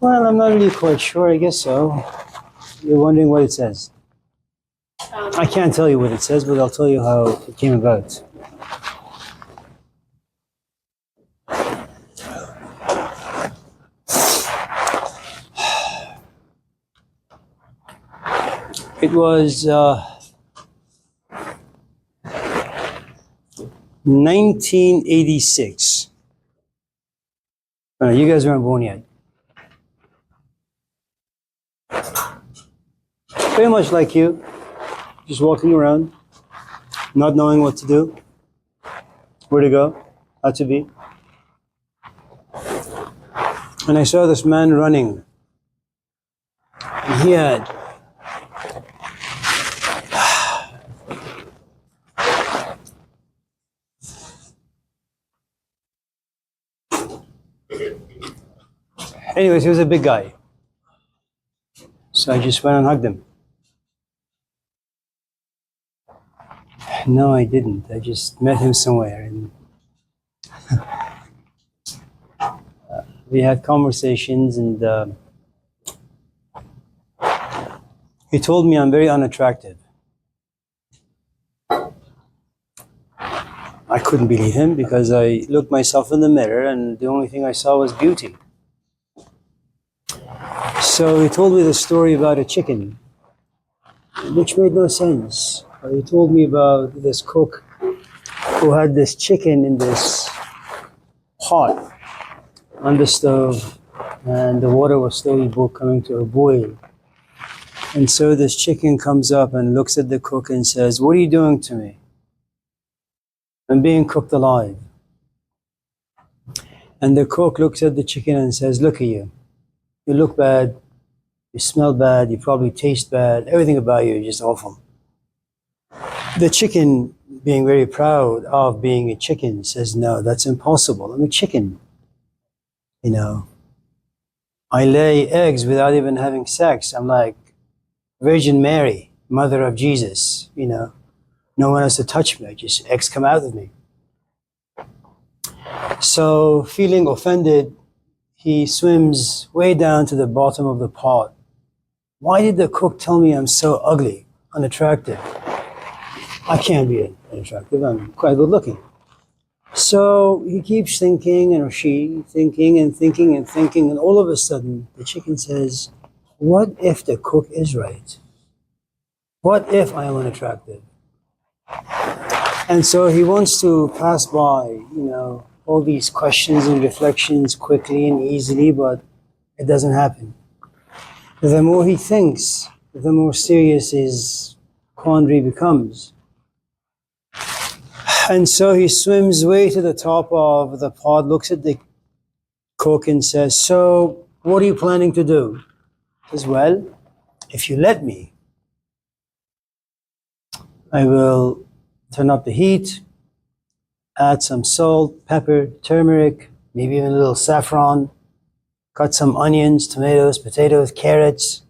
Well, I'm not really quite sure. I guess so. You're wondering what it says. I can't tell you what it says, but I'll tell you how it came about. It was 1986. You guys weren't born yet. Very much like you, just walking around, not knowing what to do, where to go, how to be. And I saw this man running. And he had anyways, he was a big guy. So I just went and hugged him. No, I didn't. I just met him somewhere. And we had conversations, and he told me I'm very unattractive. I couldn't believe him because I looked myself in the mirror and the only thing I saw was beauty. So he told me the story about a chicken, which made no sense. He told me about this cook who had this chicken in this pot on the stove, and the water was slowly coming to a boil. And so this chicken comes up and looks at the cook and says, "What are you doing to me? I'm being cooked alive." And the cook looks at the chicken and says, "Look at you. You look bad, you smell bad, you probably taste bad, everything about you is just awful." The chicken, being very proud of being a chicken, says, "No, that's impossible. I'm a chicken. You know, I lay eggs without even having sex. I'm like Virgin Mary, mother of Jesus, you know. No one has to touch me. Just eggs come out of me." So, feeling offended, he swims way down to the bottom of the pot. Why did the cook tell me I'm so ugly, unattractive? I can't be unattractive. I'm quite good looking. So he keeps thinking, or she thinking and thinking and thinking, and all of a sudden the chicken says, "What if the cook is right? What if I am unattractive?" And so he wants to pass by, all these questions and reflections quickly and easily, but it doesn't happen. The more he thinks, the more serious his quandary becomes. And so he swims way to the top of the pot, looks at the cook and says, "So, what are you planning to do?" He says, "Well, if you let me, I will turn up the heat, add some salt, pepper, turmeric, maybe even a little saffron, cut some onions, tomatoes, potatoes, carrots.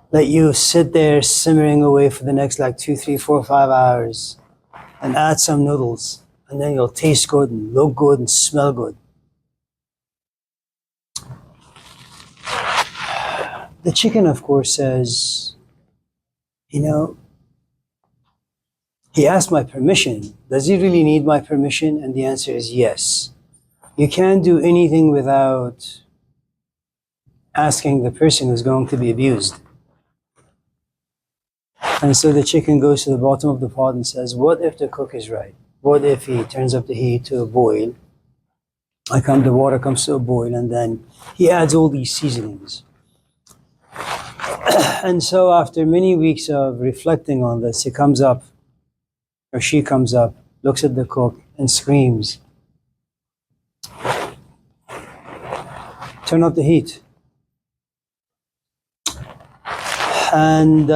Let you sit there simmering away for the next 2, 3, 4, 5 hours, and add some noodles, and then you'll taste good and look good and smell good." The chicken, of course, says, he asked my permission. Does he really need my permission? And the answer is yes. You can't do anything without asking the person who's going to be abused. And so the chicken goes to the bottom of the pot and says, "What if the cook is right? What if he turns up the heat to a boil? The water comes to a boil, and then he adds all these seasonings." And so after many weeks of reflecting on this, he comes up, or she comes up, looks at the cook and screams, "Turn up the heat." And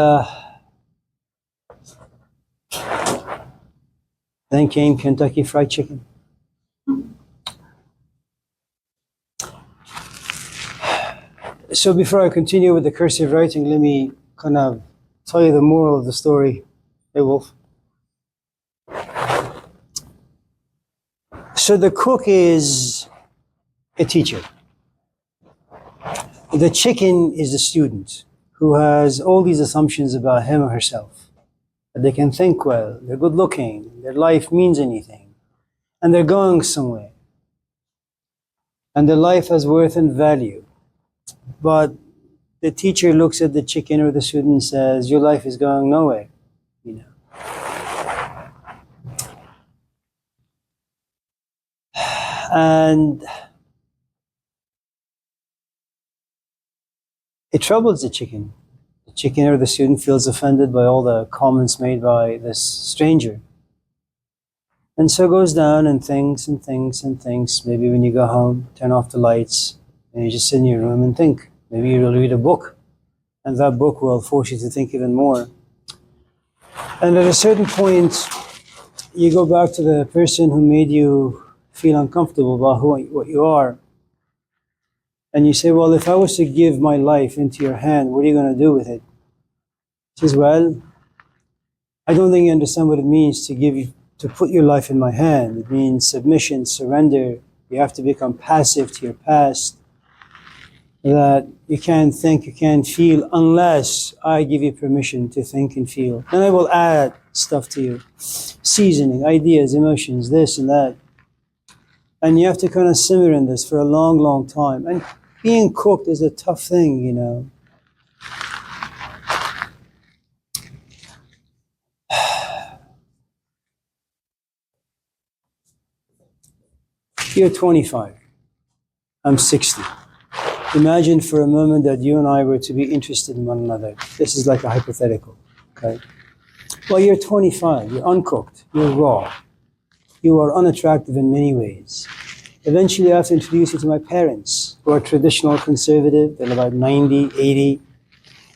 then came Kentucky Fried Chicken. So before I continue with the cursive writing, let me kind of tell you the moral of the story. Hey, Wolf. So the cook is a teacher. The chicken is the student who has all these assumptions about him or herself. That they can think well, they're good looking, their life means anything, and they're going somewhere. And their life has worth and value. But the teacher looks at the chicken or the student and says, your life is going nowhere, you know. And it troubles the chicken. The chicken or the student feels offended by all the comments made by this stranger. And so goes down and thinks and thinks and thinks. Maybe when you go home, turn off the lights, and you just sit in your room and think. Maybe you'll read a book, and that book will force you to think even more. And at a certain point, you go back to the person who made you feel uncomfortable about what you are. And you say, well, if I was to give my life into your hand, what are you going to do with it? He says, well, I don't think you understand what it means to put your life in my hand. It means submission, surrender. You have to become passive to your past. That you can't think, you can't feel unless I give you permission to think and feel. And I will add stuff to you. Seasoning, ideas, emotions, this and that. And you have to kind of simmer in this for a long, long time. And being cooked is a tough thing, you know. You're 25. I'm 60. Imagine for a moment that you and I were to be interested in one another. This is like a hypothetical, okay? Well, you're 25, you're uncooked, you're raw. You are unattractive in many ways. Eventually I have to introduce you to my parents, who are traditional conservative. They're about 90, 80.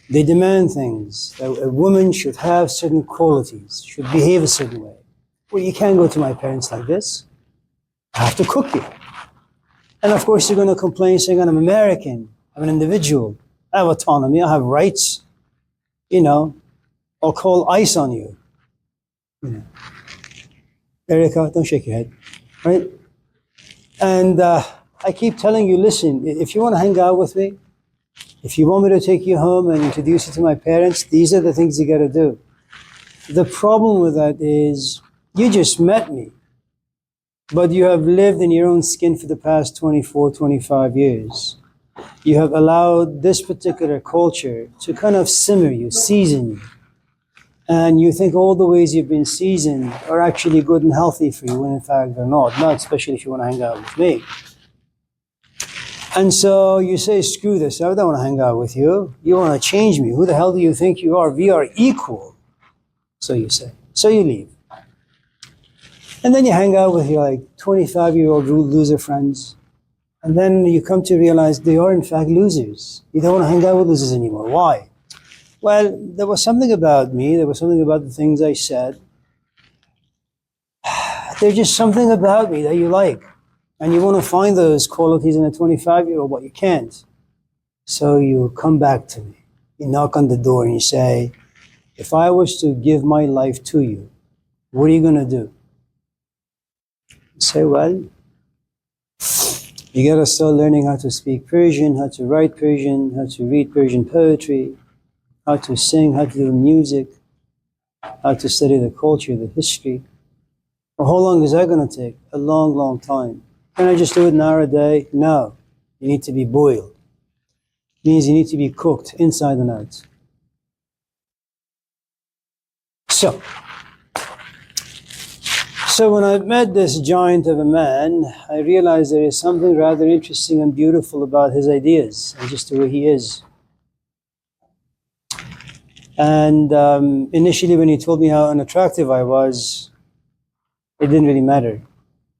They demand things. A woman should have certain qualities, should behave a certain way. Well, you can't go to my parents like this. I have to cook you. And of course you're going to complain saying, I'm American, I'm an individual, I have autonomy, I have rights, you know, I'll call ICE on you. You know. Erica, don't shake your head, right? And I keep telling you, listen, if you want to hang out with me, if you want me to take you home and introduce you to my parents, these are the things you got to do. The problem with that is you just met me, but you have lived in your own skin for the past 24, 25 years. You have allowed this particular culture to kind of simmer you, season you. And you think all the ways you've been seasoned are actually good and healthy for you, when in fact they're not. Not especially if you want to hang out with me. And so you say, screw this, I don't want to hang out with you. You want to change me. Who the hell do you think you are? We are equal. So you say. So you leave. And then you hang out with your like 25-year-old loser friends. And then you come to realize they are in fact losers. You don't want to hang out with losers anymore. Why? Well, there was something about me, there was something about the things I said. There's just something about me that you like. And you want to find those qualities in a 25-year-old, but you can't. So you come back to me. You knock on the door and you say, if I was to give my life to you, what are you going to do? I say, well, you got to start learning how to speak Persian, how to write Persian, how to read Persian poetry, how to sing, how to do music, how to study the culture, the history. Well, how long is that going to take? A long, long time. Can I just do it an hour a day? No. You need to be boiled. It means you need to be cooked inside and out. So when I met this giant of a man, I realized there is something rather interesting and beautiful about his ideas and just the way he is. And initially when he told me how unattractive I was, it didn't really matter.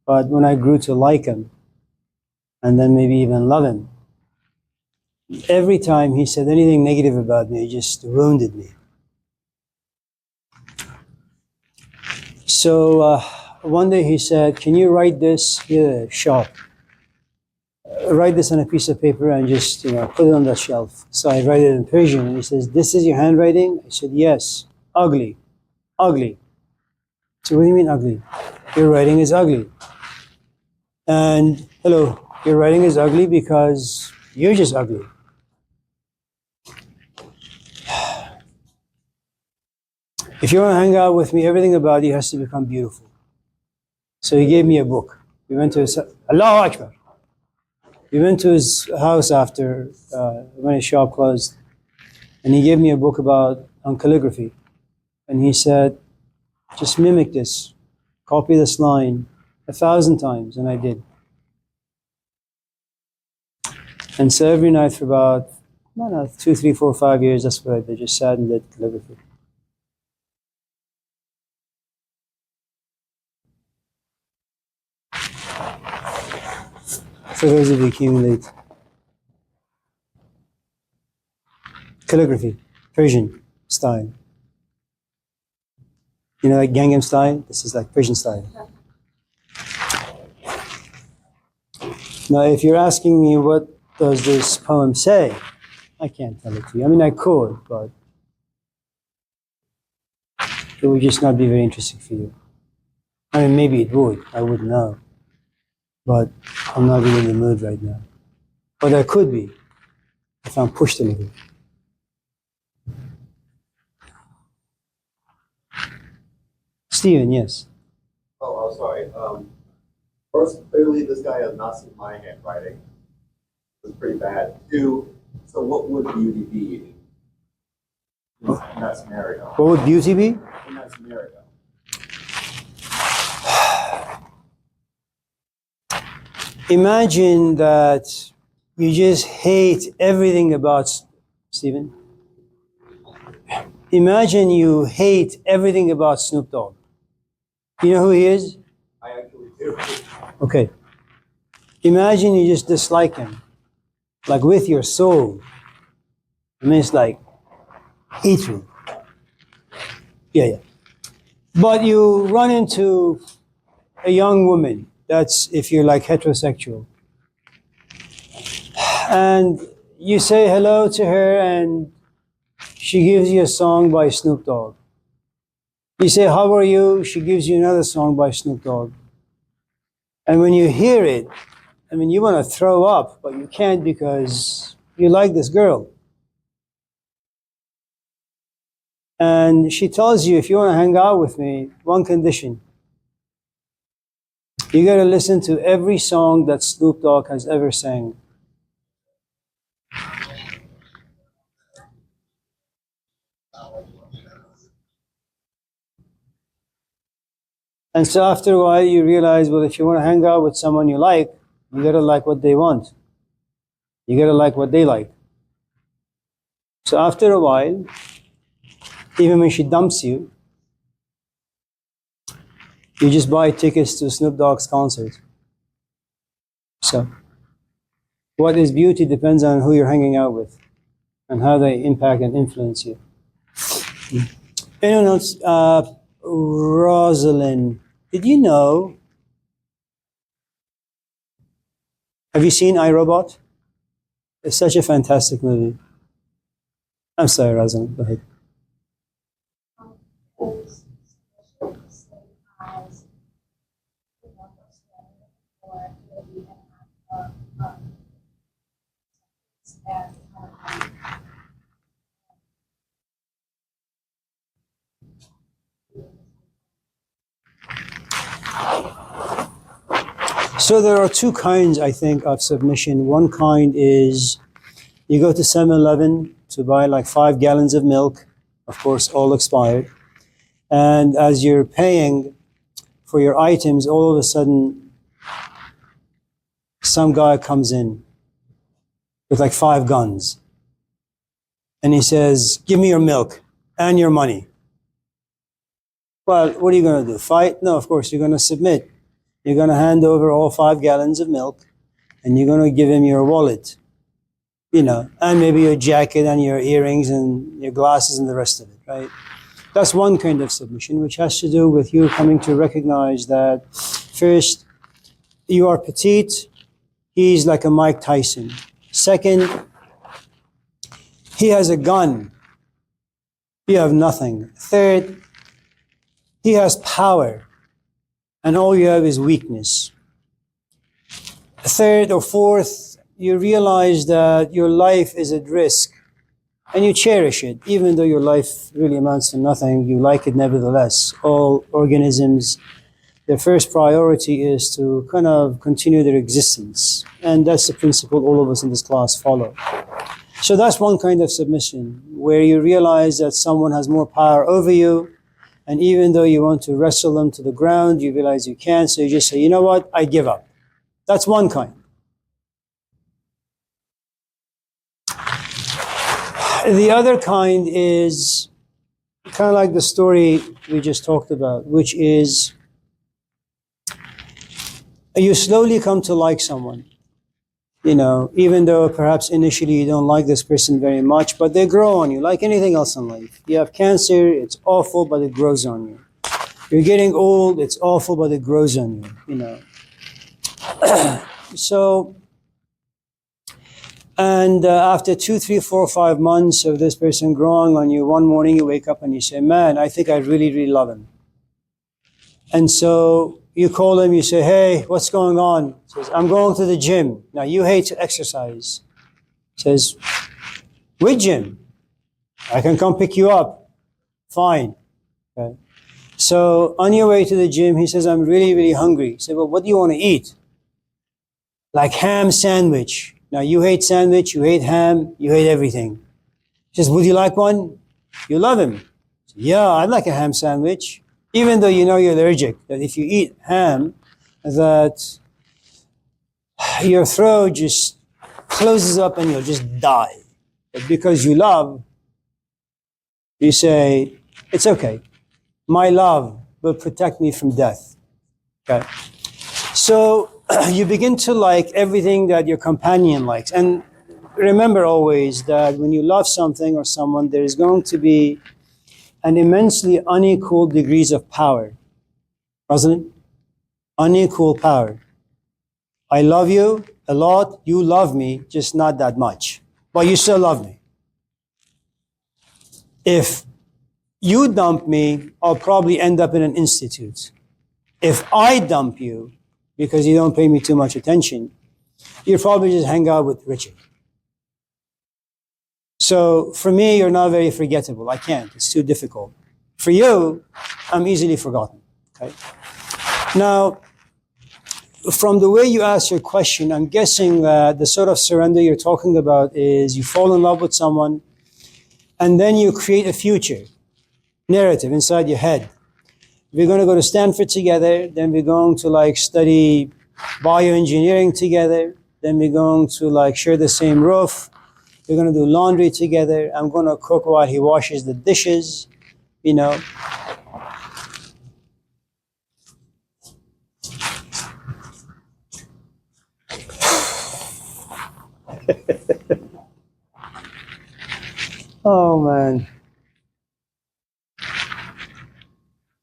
But when I grew to like him, and then maybe even love him, every time he said anything negative about me, it just wounded me. So one day he said, can you write this? Yeah, sharp. Write this on a piece of paper and just, put it on the shelf. So I write it in Persian, and he says, this is your handwriting? I said, yes. Ugly. Ugly. So what do you mean ugly? Your writing is ugly. And hello, Your writing is ugly because you're just ugly. If you want to hang out with me, everything about you has to become beautiful. So he gave me a book. We went to his, Allahu Akbar. We went to his house after when his shop closed, and he gave me a book on calligraphy. And he said, just mimic this, copy this line 1,000 times, and I did. And so every night for about, I don't know, 2, 3, 4, 5 years, that's what I did, just sat and did calligraphy. For those of you who came late. Calligraphy, Persian style. You know, like Gangnam style? This is like Persian style. Now, if you're asking me what does this poem say, I can't tell it to you. I mean, I could, but it would just not be very interesting for you. I mean, maybe it would. I wouldn't know. But I'm not really in the mood right now. But I could be if I'm pushed a little. Stephen, yes. Oh, I'm sorry. First, clearly this guy has not seen my handwriting. It's pretty bad. Two, so what would beauty be in that scenario? What would beauty be? In that scenario. Imagine that you just hate everything about Stephen. Imagine you hate everything about Snoop Dogg. You know who he is? I actually do. Okay. Imagine you just dislike him, like with your soul. I mean, it's like hatred. Yeah. But you run into a young woman. That's if you're like heterosexual. And you say hello to her and she gives you a song by Snoop Dogg. You say, how are you? She gives you another song by Snoop Dogg. And when you hear it, I mean, you want to throw up, but you can't because you like this girl. And she tells you, if you want to hang out with me, one condition. You got to listen to every song that Snoop Dogg has ever sang. And so after a while, you realize, well, if you want to hang out with someone you like, you got to like what they want. You got to like what they like. So after a while, even when she dumps you, you just buy tickets to Snoop Dogg's concert. So, what is beauty depends on who you're hanging out with and how they impact and influence you. Anyone else? Rosalind, did you know? Have you seen iRobot? It's such a fantastic movie. I'm sorry, Rosalind, go ahead. So there are two kinds, I think, of submission. One kind is you go to 7-Eleven to buy like 5 gallons of milk, of course, all expired. And as you're paying for your items, all of a sudden, some guy comes in with like 5 guns. And he says, give me your milk and your money. Well, what are you going to do? Fight? No, of course, you're going to submit. You're going to hand over all 5 gallons of milk, and you're going to give him your wallet, and maybe your jacket and your earrings and your glasses and the rest of it, right? That's one kind of submission, which has to do with you coming to recognize that, first, you are petite, he's like a Mike Tyson. Second, he has a gun, you have nothing. Third, he has power, and all you have is weakness. Third or fourth, you realize that your life is at risk and you cherish it. Even though your life really amounts to nothing, you like it nevertheless. All organisms, their first priority is to kind of continue their existence. And that's the principle all of us in this class follow. So that's one kind of submission, where you realize that someone has more power over you, and even though you want to wrestle them to the ground, you realize you can't, so you just say, you know what, I give up. That's one kind. The other kind is kind of like the story we just talked about, which is you slowly come to like someone. You know, even though perhaps initially you don't like this person very much, but they grow on you like anything else in life. You have cancer, it's awful, but it grows on you. You're getting old, it's awful, but it grows on you, you know. So, and after 2, 3, 4, 5 months of this person growing on you, one morning you wake up and you say, man, I think I really, really love him. And so you call him, you say, hey, what's going on? He says, I'm going to the gym. Now, you hate to exercise. He says, which gym? I can come pick you up. Fine. Okay. So on your way to the gym, he says, I'm really, really hungry. He said, well, what do you want to eat? Like ham sandwich. Now, you hate sandwich, you hate ham, you hate everything. He says, would you like one? You love him. Said, yeah, I'd like a ham sandwich. Even though you know you're allergic, that if you eat ham, that your throat just closes up and you'll just die. But because you love, you say, it's okay. My love will protect me from death. Okay. So you begin to like everything that your companion likes. And remember always that when you love something or someone, there is going to be an immensely unequal degrees of power. Wasn't it? Unequal power. I love you a lot, you love me, just not that much. But you still love me. If you dump me, I'll probably end up in an institute. If I dump you, because you don't pay me too much attention, you'll probably just hang out with Richard. So for me, you're not very forgettable. I can't. It's too difficult. For you, I'm easily forgotten. Okay. Now, from the way you ask your question, I'm guessing that the sort of surrender you're talking about is you fall in love with someone, and then you create a future narrative inside your head. We're going to go to Stanford together, then we're going to like study bioengineering together, then we're going to like share the same roof. We're going to do laundry together. I'm going to cook while he washes the dishes, you know. Oh, man.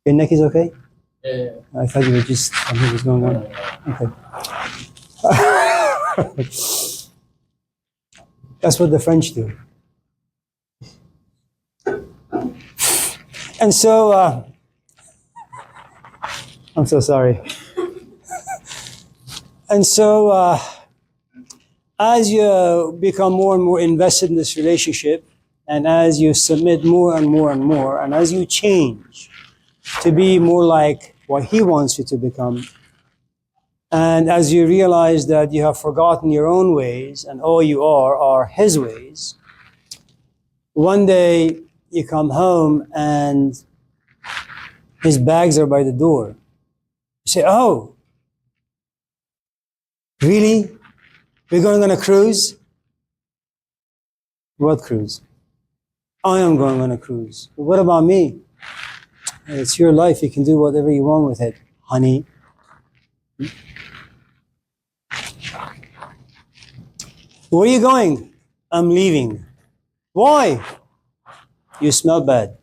Your neck is okay? Yeah. I thought you were just, something was going on. Okay. That's what the French do. And so, I'm so sorry. And so, as you become more and more invested in this relationship, and as you submit more and more and more, and as you change to be more like what he wants you to become, and as you realize that you have forgotten your own ways and all you are his ways, one day you come home and his bags are by the door. You say, oh, really? We're going on a cruise? What cruise? I am going on a cruise. But what about me? It's your life. You can do whatever you want with it, honey. Where are you going? I'm leaving. Why? You smell bad.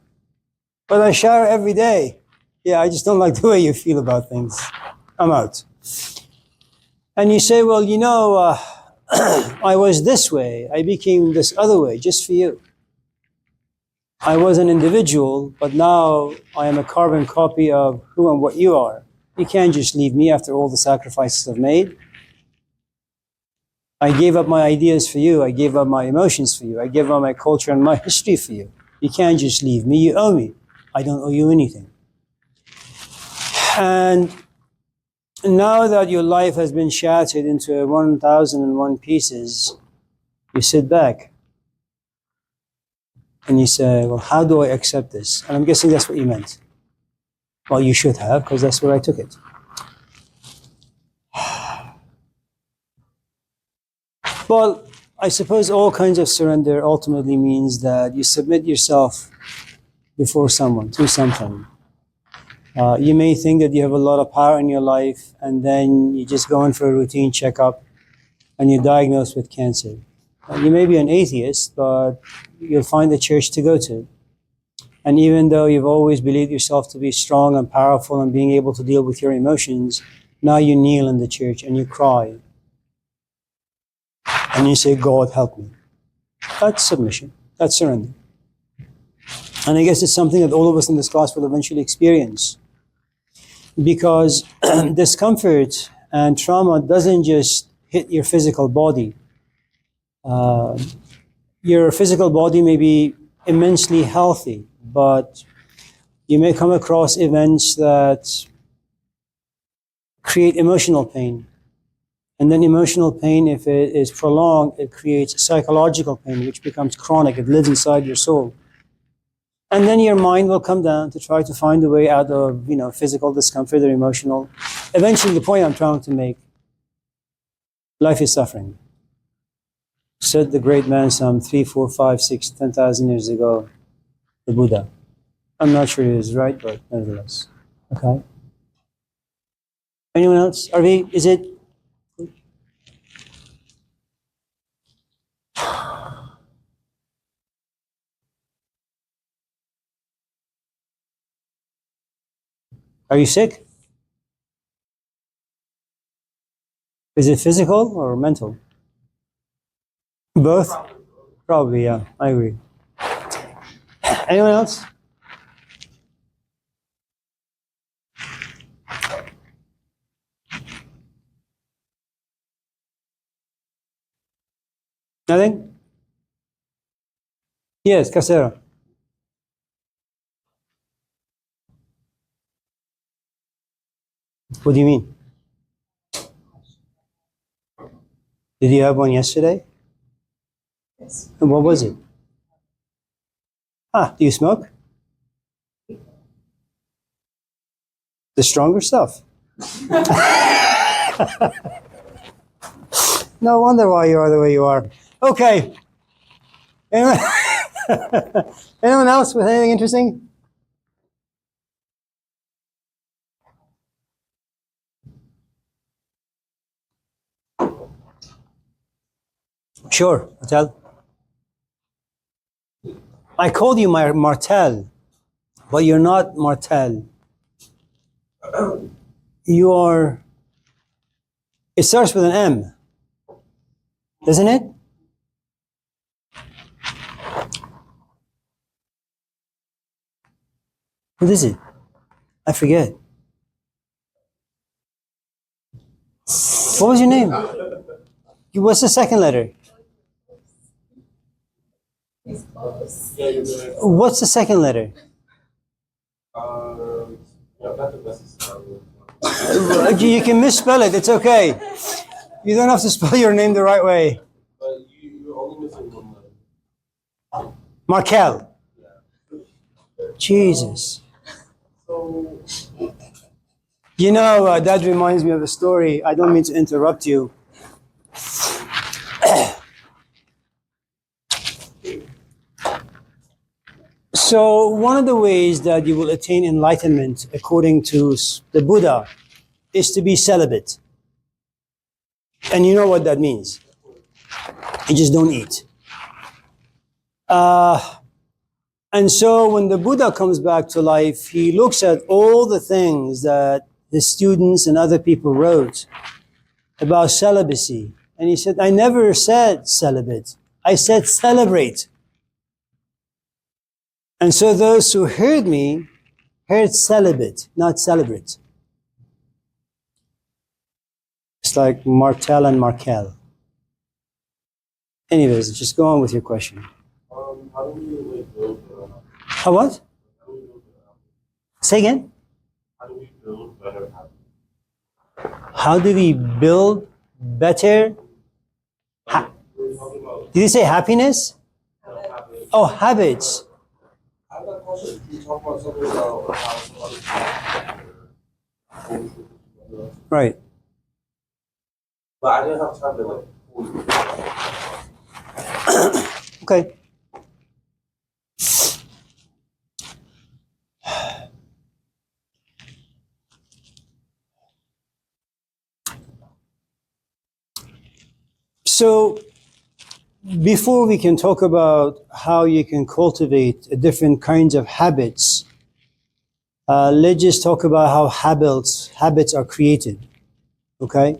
But I shower every day. Yeah, I just don't like the way you feel about things. I'm out. And you say, well, you know, I was this way. I became this other way just for you. I was an individual, but now I am a carbon copy of who and what you are. You can't just leave me after all the sacrifices I've made. I gave up my ideas for you. I gave up my emotions for you. I gave up my culture and my history for you. You can't just leave me. You owe me. I don't owe you anything. And now that your life has been shattered into 1,001 pieces, you sit back and you say, well, how do I accept this? And I'm guessing that's what you meant. Well, you should have, because that's where I took it. Well, I suppose all kinds of surrender ultimately means that you submit yourself before someone, to something. You may think that you have a lot of power in your life, and then you just go in for a routine checkup and you're diagnosed with cancer. You may be an atheist, but you'll find a church to go to. And even though you've always believed yourself to be strong and powerful and being able to deal with your emotions, now you kneel in the church and you cry. And you say, God, help me. That's submission. That's surrender. And I guess it's something that all of us in this class will eventually experience. Because discomfort and trauma doesn't just hit your physical body. Your physical body may be immensely healthy, but you may come across events that create emotional pain. And then emotional pain, if it is prolonged, it creates psychological pain, which becomes chronic. It lives inside your soul. And then your mind will come down to try to find a way out of, physical discomfort or emotional. Eventually, the point I'm trying to make, life is suffering. Said the great man some 3, 4, 5, 6, 10,000 years ago, the Buddha. I'm not sure he is right, but nevertheless. Okay? Anyone else? RV, is it? Are you sick? Is it physical or mental? Both? Probably, yeah. I agree. Anyone else? Nothing? Yes, Casero. What do you mean? Did you have one yesterday? Yes. And what was it? Do you smoke? The stronger stuff. No wonder why you are the way you are. Okay. Anyone, anyone else with anything interesting? Sure, Martel. I called you Martel, but you're not Martel. You are. It starts with an M, doesn't it? What is it? I forget. What was your name? What's the second letter? He's close. What's the second letter? Not the best. You can misspell it. It's okay. You don't have to spell your name the right way. But you're only missing one letter. Markel. Jesus. So, That reminds me of a story. I don't mean to interrupt you. So one of the ways that you will attain enlightenment, according to the Buddha, is to be celibate. And you know what that means. You just don't eat. And so when the Buddha comes back to life, he looks at all the things that the students and other people wrote about celibacy. And he said, I never said celibate. I said celebrate. And so those who heard me heard celibate, not celebrate. It's like Martel and Markel. Anyways, just go on with your question. How do we like build? How what? How do we build? Say again. How do we build better habits? How do we build better? We're talking about Did you say happiness? habits. Oh, habits. I have a question. Can you talk about something about how Right. But I didn't have time to like. Okay. So, before we can talk about how you can cultivate different kinds of habits, let's just talk about how habits are created. Okay.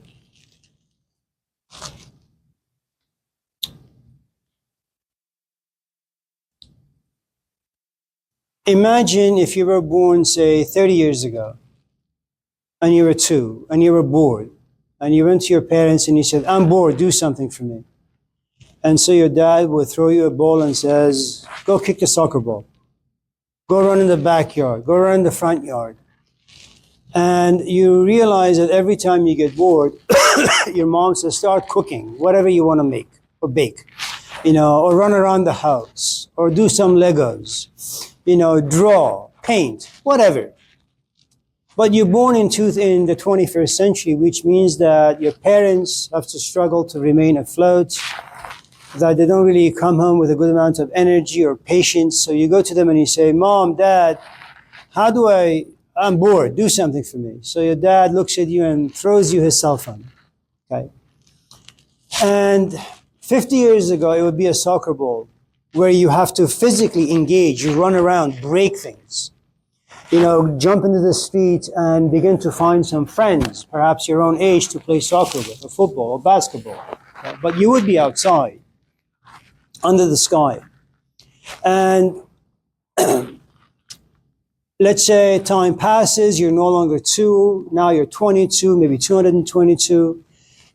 Imagine if you were born, say, 30 years ago, and you were 2, and you were bored, and you went to your parents and you said, "I'm bored, do something for me." And so your dad would throw you a ball and says, "Go kick the soccer ball. Go run in the backyard. Go run in the front yard." And you realize that every time you get bored, your mom says, "Start cooking, whatever you want to make or bake, or run around the house, or do some Legos, draw, paint, whatever." But you're born in the 21st century, which means that your parents have to struggle to remain afloat, that they don't really come home with a good amount of energy or patience. So you go to them and you say, "Mom, Dad, I'm bored, do something for me." So your dad looks at you and throws you his cell phone. Okay. And 50 years ago, it would be a soccer ball where you have to physically engage, you run around, break things, jump into the street and begin to find some friends, perhaps your own age, to play soccer with, or football, or basketball. Okay? But you would be outside, under the sky. And let's say time passes, you're no longer 2, now you're 22, maybe 222.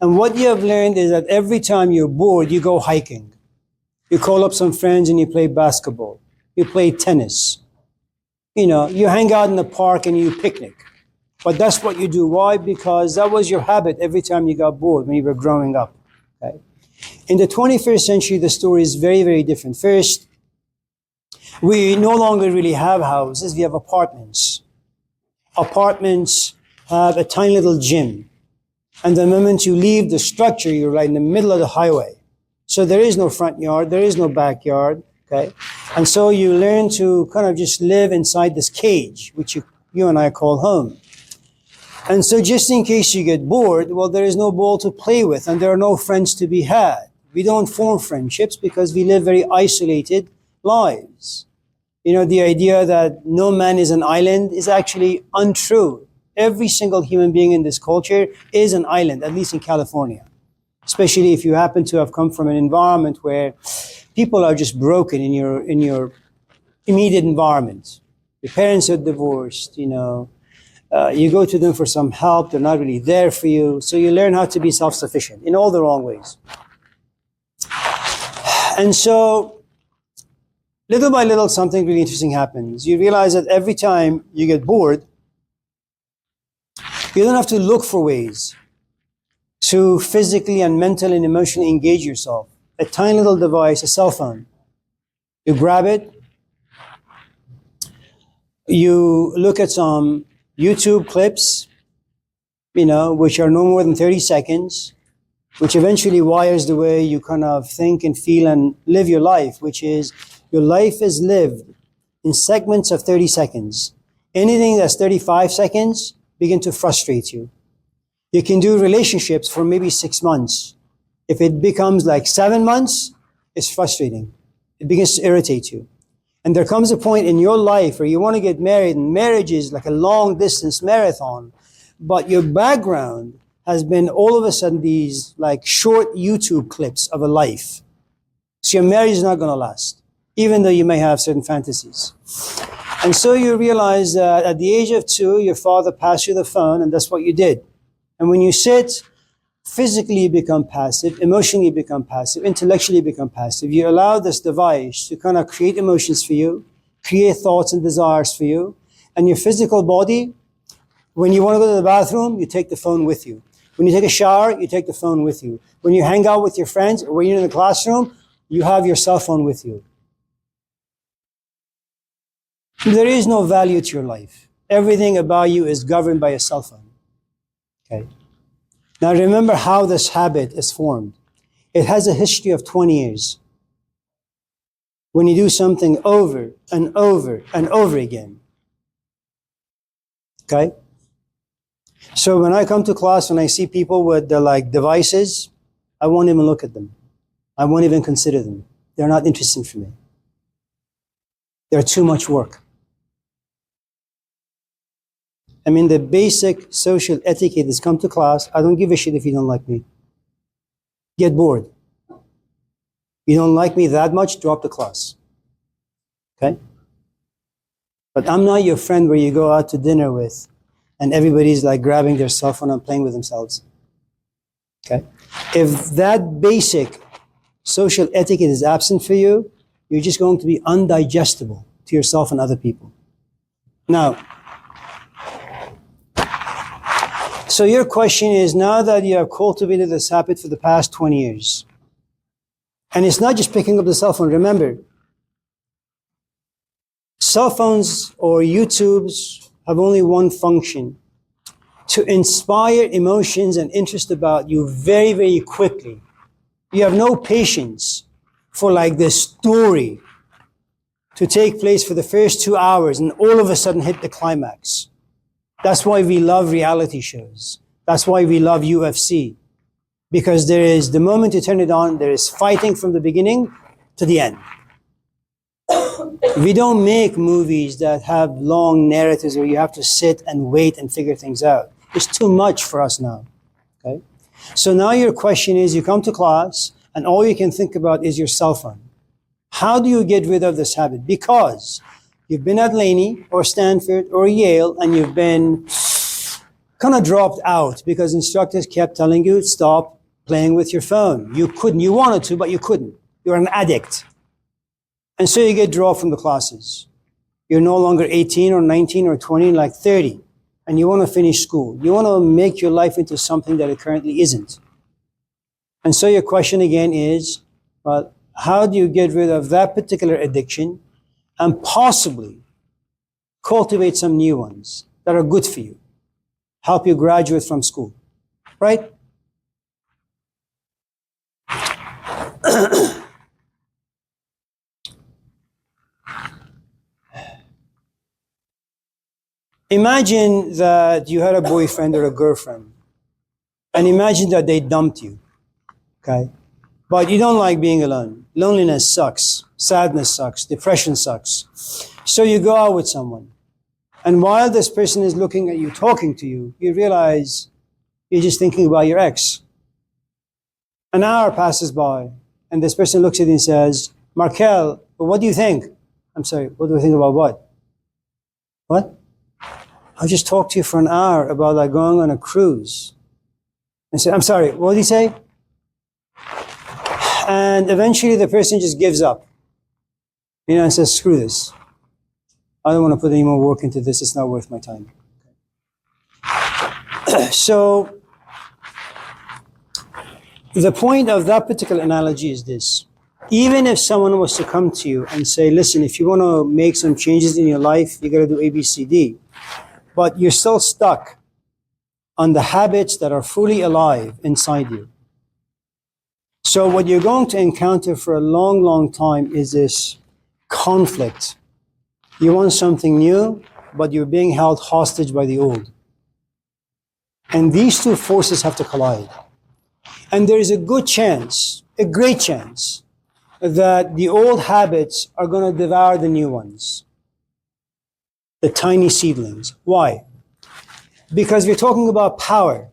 And what you have learned is that every time you're bored, you go hiking. You call up some friends and you play basketball. You play tennis. You hang out in the park and you picnic. But that's what you do. Why? Because that was your habit every time you got bored when you were growing up. Okay? In the 21st century, the story is very, very different. First, we no longer really have houses, we have apartments. Apartments have a tiny little gym. And the moment you leave the structure, you're right in the middle of the highway. So there is no front yard, there is no backyard, okay? And so you learn to kind of just live inside this cage, which you and I call home. And so just in case you get bored, well, there is no ball to play with and there are no friends to be had. We don't form friendships because we live very isolated lives. The idea that no man is an island is actually untrue. Every single human being in this culture is an island, at least in California. Especially if you happen to have come from an environment where people are just broken in your immediate environment. Your parents are divorced, you go to them for some help, they're not really there for you. So you learn how to be self-sufficient in all the wrong ways. And so, little by little, something really interesting happens. You realize that every time you get bored, you don't have to look for ways to physically and mentally and emotionally engage yourself. A tiny little device, a cell phone. You grab it, you look at some YouTube clips, which are no more than 30 seconds, which eventually wires the way you kind of think and feel and live your life, which is your life is lived in segments of 30 seconds. Anything that's 35 seconds begin to frustrate you. You can do relationships for maybe 6 months. If it becomes like 7 months, it's frustrating. It begins to irritate you. And there comes a point in your life where you want to get married, and marriage is like a long distance marathon, but your background has been all of a sudden these like short YouTube clips of a life. So your marriage is not going to last, even though you may have certain fantasies. And so you realize that at the age of 2, your father passed you the phone, and that's what you did. And when you sit physically you become passive, emotionally you become passive, intellectually you become passive. You allow this device to kind of create emotions for you, create thoughts and desires for you, and your physical body, when you want to go to the bathroom, you take the phone with you. When you take a shower, you take the phone with you. When you hang out with your friends, or when you're in the classroom, you have your cell phone with you. There is no value to your life. Everything about you is governed by a cell phone. Okay. Now remember how this habit is formed. It has a history of 20 years. When you do something over and over and over again. Okay? So when I come to class and I see people with the devices, I won't even look at them. I won't even consider them. They're not interesting for me. They're too much work. I mean, the basic social etiquette is come to class. I don't give a shit if you don't like me. Get bored. You don't like me that much, drop the class. Okay? But I'm not your friend where you go out to dinner with and everybody's grabbing their cell phone and playing with themselves. Okay? If that basic social etiquette is absent for you, you're just going to be undigestible to yourself and other people. Now, so your question is, now that you have cultivated this habit for the past 20 years, and it's not just picking up the cell phone. Remember, cell phones or YouTubes have only one function: to inspire emotions and interest about you very, very quickly. You have no patience for this story to take place for the first 2 hours and all of a sudden hit the climax. That's why we love reality shows. That's why we love UFC. Because there is, the moment you turn it on, there is fighting from the beginning to the end. We don't make movies that have long narratives where you have to sit and wait and figure things out. It's too much for us now. Okay? So now your question is, you come to class and all you can think about is your cell phone. How do you get rid of this habit? Because you've been at Laney or Stanford or Yale and you've been kind of dropped out because instructors kept telling you, stop playing with your phone. You couldn't. You wanted to, but you couldn't. You're an addict. And so you get dropped from the classes. You're no longer 18 or 19 or 20, 30. And you want to finish school. You want to make your life into something that it currently isn't. And so your question again is, well, how do you get rid of that particular addiction and possibly cultivate some new ones that are good for you? Help you graduate from school, right? Imagine that you had a boyfriend or a girlfriend, and imagine that they dumped you, okay? But you don't like being alone. Loneliness sucks. Sadness sucks. Depression sucks. So you go out with someone. And while this person is looking at you, talking to you, you realize you're just thinking about your ex. An hour passes by, and this person looks at you and says, Markel, what do you think? I'm sorry, what do I think about what? What? I just talked to you for an hour about going on a cruise. I said, I'm sorry, what did he say? And eventually the person just gives up. And says, screw this. I don't want to put any more work into this. It's not worth my time. So the point of that particular analogy is this. Even if someone was to come to you and say, listen, if you want to make some changes in your life, you got to do A, B, C, D. But you're still stuck on the habits that are fully alive inside you. So what you're going to encounter for a long, long time is this conflict. You want something new, but you're being held hostage by the old. And these two forces have to collide. And there is a good chance, a great chance, that the old habits are going to devour the new ones. The tiny seedlings. Why? Because we're talking about power.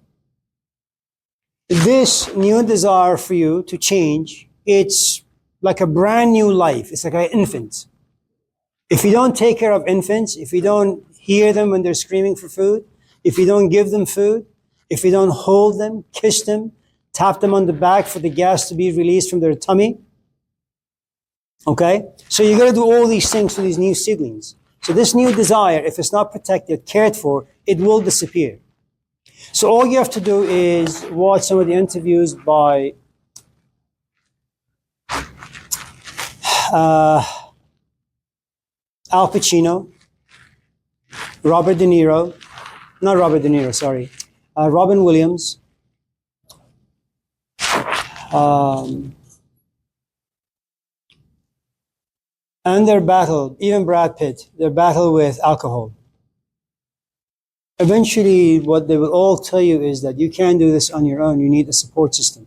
This new desire for you to change, it's like a brand new life. It's like an infant. If you don't take care of infants, if you don't hear them when they're screaming for food, if you don't give them food, if you don't hold them, kiss them, tap them on the back for the gas to be released from their tummy. Okay? So you got to do all these things to these new seedlings. So this new desire, if it's not protected, cared for, it will disappear. So all you have to do is watch some of the interviews by Al Pacino, Robert De Niro, not Robert De Niro, sorry, Robin Williams, and their battle, even Brad Pitt, their battle with alcohol. Eventually, what they will all tell you is that you can't do this on your own. You need a support system.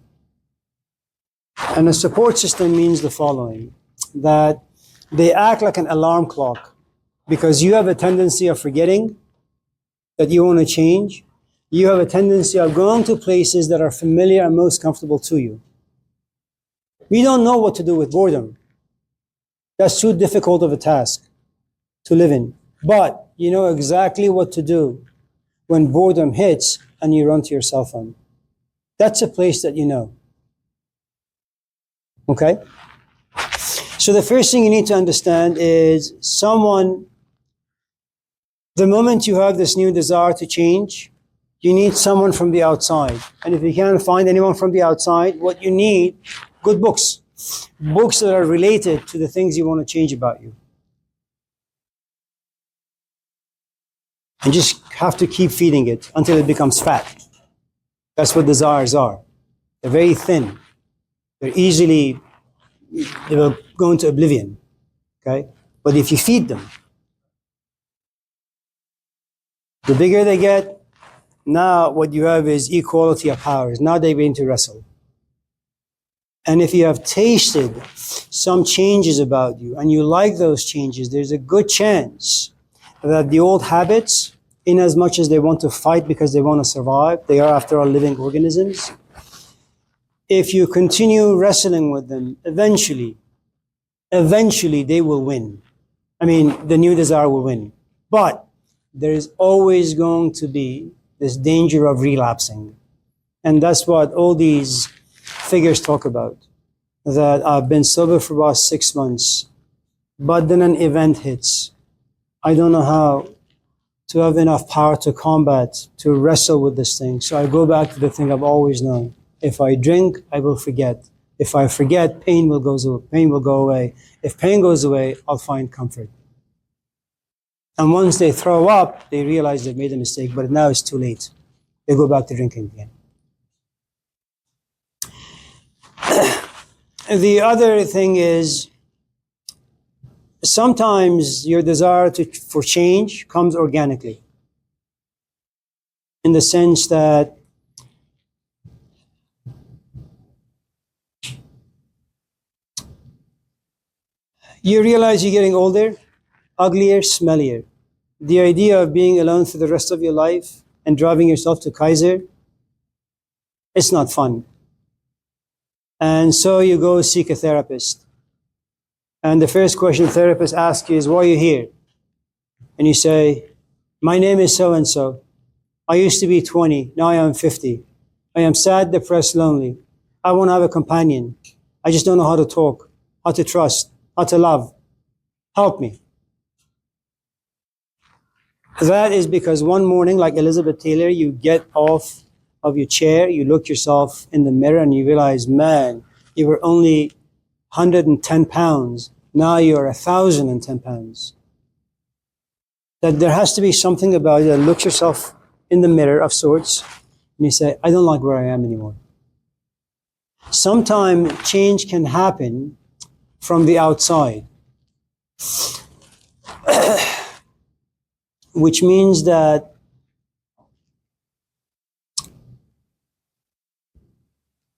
And a support system means the following, that they act like an alarm clock because you have a tendency of forgetting that you want to change. You have a tendency of going to places that are familiar and most comfortable to you. We don't know what to do with boredom. That's too difficult of a task to live in. But you know exactly what to do when boredom hits and you run to your cell phone. That's a place that you know. Okay? So the first thing you need to understand is the moment you have this new desire to change, you need someone from the outside. And if you can't find anyone from the outside, what you need, good books. Books that are related to the things you want to change about you. And just have to keep feeding it until it becomes fat. That's what desires are. They're very thin. They will go into oblivion. Okay? But if you feed them, the bigger they get, now what you have is equality of powers. Now they begin to wrestle. And if you have tasted some changes about you and you like those changes, there's a good chance that the old habits, in as much as they want to fight because they want to survive, they are after all living organisms. If you continue wrestling with them, eventually they will win. I mean, the new desire will win. But there is always going to be this danger of relapsing. And that's what all these figures talk about. That I've been sober for about 6 months, but then an event hits. I don't know how to have enough power to combat, to wrestle with this thing. So I go back to the thing I've always known. If I drink, I will forget. If I forget, pain will go away. If pain goes away, I'll find comfort. And once they throw up, they realize they've made a mistake, but now it's too late. They go back to drinking again. The other thing is, sometimes your desire for change comes organically. In the sense that you realize you're getting older, uglier, smellier. The idea of being alone for the rest of your life and driving yourself to Kaiser, it's not fun. And so you go seek a therapist. And the first question the therapist asks you is, why are you here? And you say, my name is so-and-so. I used to be 20, now I am 50. I am sad, depressed, lonely. I want to have a companion. I just don't know how to talk, how to trust, how to love. Help me. That is because one morning, like Elizabeth Taylor, you get off of your chair, you look yourself in the mirror and you realize, man, you were only 110 pounds. Now you're 1,010 pounds. That there has to be something about it that looks yourself in the mirror of sorts and you say, I don't like where I am anymore. Sometimes change can happen from the outside. Which means that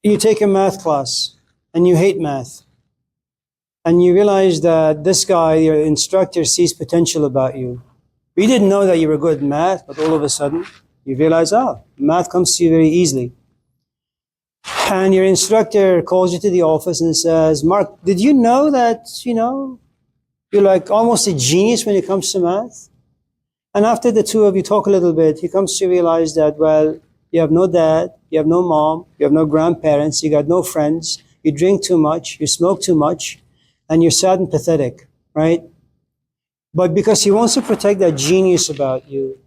you take a math class and you hate math. And you realize that this guy, your instructor, sees potential about you. You didn't know that you were good at math, but all of a sudden you realize, math comes to you very easily. And your instructor calls you to the office and says, Mark, did you know that, you're like almost a genius when it comes to math? And after the two of you talk a little bit, he comes to realize that, well, you have no dad, you have no mom, you have no grandparents, you got no friends, you drink too much, you smoke too much, and you're sad and pathetic, right? But because he wants to protect that genius about you,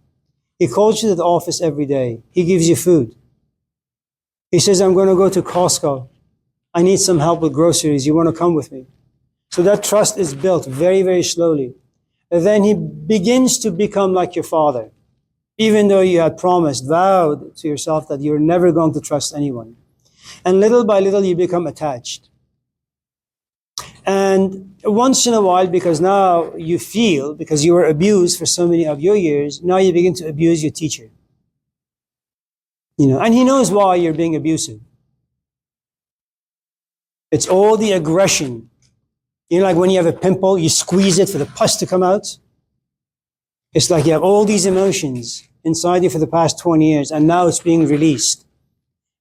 he calls you to the office every day. He gives you food. He says, I'm going to go to Costco. I need some help with groceries. You want to come with me? So that trust is built very, very slowly. And then he begins to become like your father, even though you had promised, vowed to yourself that you're never going to trust anyone. And little by little, you become attached. And once in a while, because now you feel, because you were abused for so many of your years, now you begin to abuse your teacher. And he knows why you're being abusive. It's all the aggression. Like when you have a pimple, you squeeze it for the pus to come out. It's like you have all these emotions inside you for the past 20 years, and now it's being released.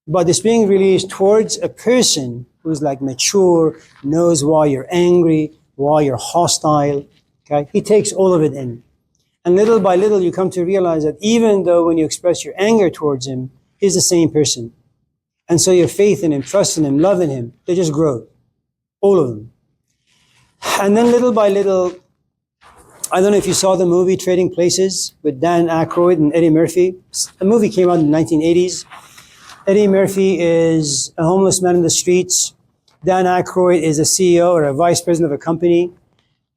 But it's being released towards a person who's like mature, knows why you're angry, why you're hostile. Okay? He takes all of it in. And little by little, you come to realize that even though when you express your anger towards him, he's the same person. And so your faith in him, trust in him, love in him, they just grow. All of them. And then little by little, I don't know if you saw the movie Trading Places with Dan Aykroyd and Eddie Murphy. The movie came out in the 1980s. Eddie Murphy is a homeless man in the streets. Dan Aykroyd is a CEO or a vice president of a company.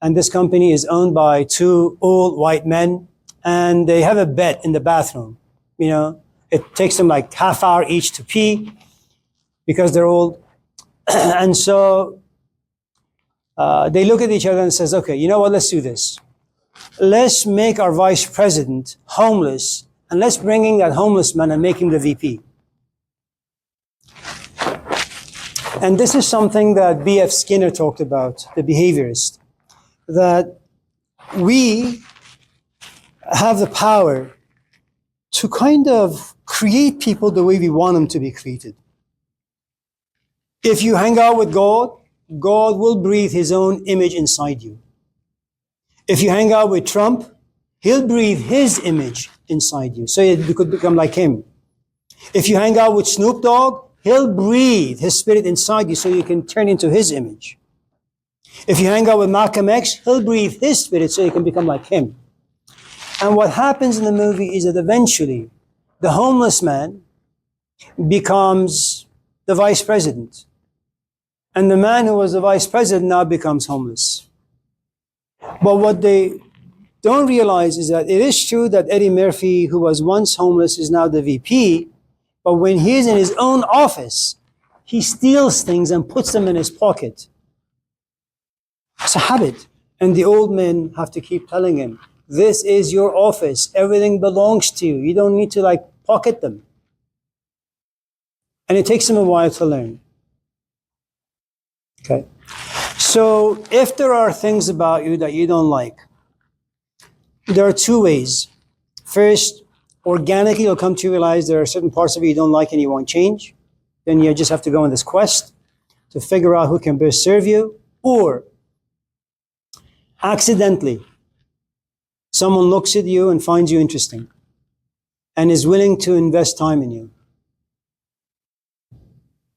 And this company is owned by two old white men. And they have a bet in the bathroom. It takes them like half hour each to pee because they're old. And so they look at each other and says, okay, you know what, let's do this. Let's make our vice president homeless, and let's bring in that homeless man and make him the VP. And this is something that B.F. Skinner talked about, the behaviorist, that we have the power to kind of create people the way we want them to be created. If you hang out with God, God will breathe his own image inside you. If you hang out with Trump, he'll breathe his image inside you, so you could become like him. If you hang out with Snoop Dogg, he'll breathe his spirit inside you so you can turn into his image. If you hang out with Malcolm X, he'll breathe his spirit so you can become like him. And what happens in the movie is that eventually the homeless man becomes the vice president. And the man who was the vice president now becomes homeless. But what they don't realize is that it is true that Eddie Murphy, who was once homeless, is now the VP. But when he's in his own office, he steals things and puts them in his pocket. It's a habit. And the old men have to keep telling him, this is your office. Everything belongs to you. You don't need to pocket them. And it takes him a while to learn. Okay. So if there are things about you that you don't like, there are two ways. First, organically you'll come to realize there are certain parts of you don't like and you won't change. Then you just have to go on this quest to figure out who can best serve you. Or accidentally, someone looks at you and finds you interesting and is willing to invest time in you.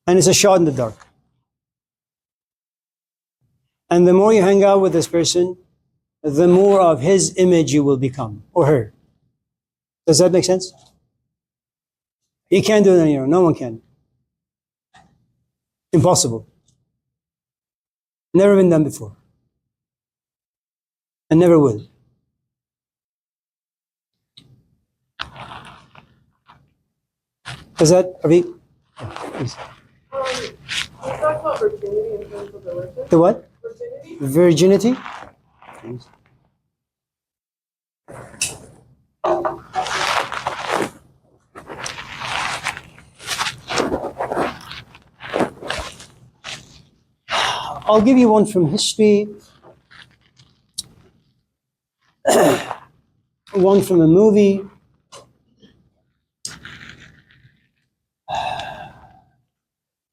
And it's a shot in the dark. And the more you hang out with this person, the more of his image you will become, or her. Does that make sense? You can't do it on your own. No one can. Impossible. Never been done before. And never will. Is that, Ravi? Yeah, please. You talked about virginity in terms of religion. The what? Virginity? Virginity? I'll give you one from history, one from a movie,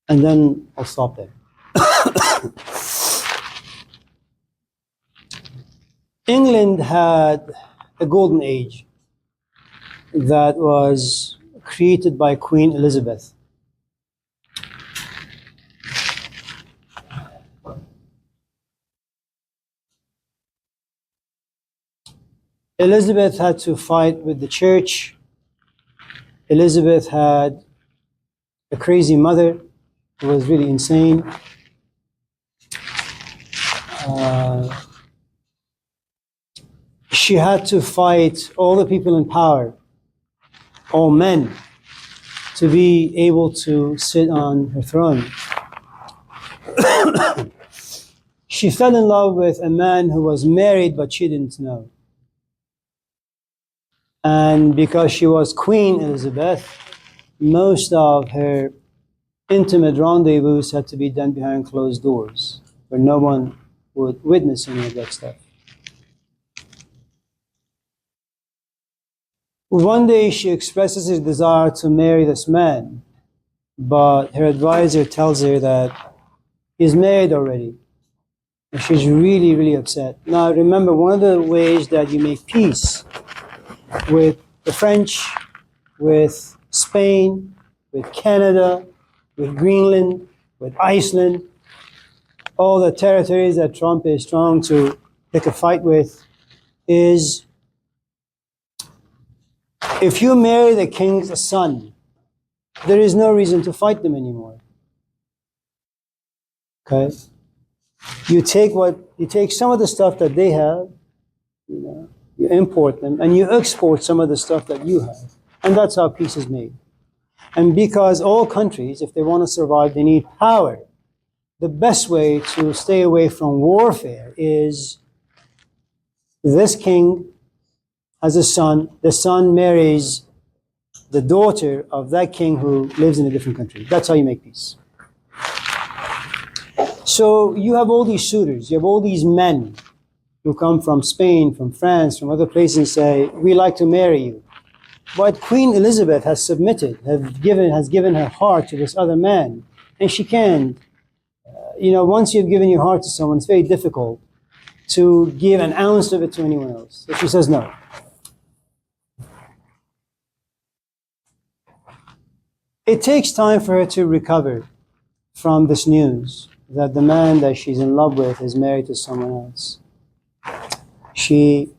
and then I'll stop there. England had a golden age that was created by Queen Elizabeth. Elizabeth had to fight with the church. Elizabeth had a crazy mother who was really insane. She had to fight all the people in power, all men, to be able to sit on her throne. She fell in love with a man who was married, but she didn't know. And because she was Queen Elizabeth, most of her intimate rendezvous had to be done behind closed doors, where no one would witness any of that stuff. One day she expresses her desire to marry this man, but her advisor tells her that he's married already. And she's really, really upset. Now remember, one of the ways that you make peace with the French, with Spain, with Canada, with Greenland, with Iceland, all the territories that Trump is trying to pick a fight with, is if you marry the king's son, there is no reason to fight them anymore. Okay? You take some of the stuff that they have, you import them, and you export some of the stuff that you have. And that's how peace is made. And because all countries, if they want to survive, they need power. The best way to stay away from warfare is this king has a son, the son marries the daughter of that king who lives in a different country. That's how you make peace. So you have all these suitors, you have all these men who come from Spain, from France, from other places and say, we like to marry you. But Queen Elizabeth has submitted, has given her heart to this other man, and she can't. Once you've given your heart to someone, it's very difficult to give an ounce of it to anyone else. So she says no. It takes time for her to recover from this news that the man that she's in love with is married to someone else. She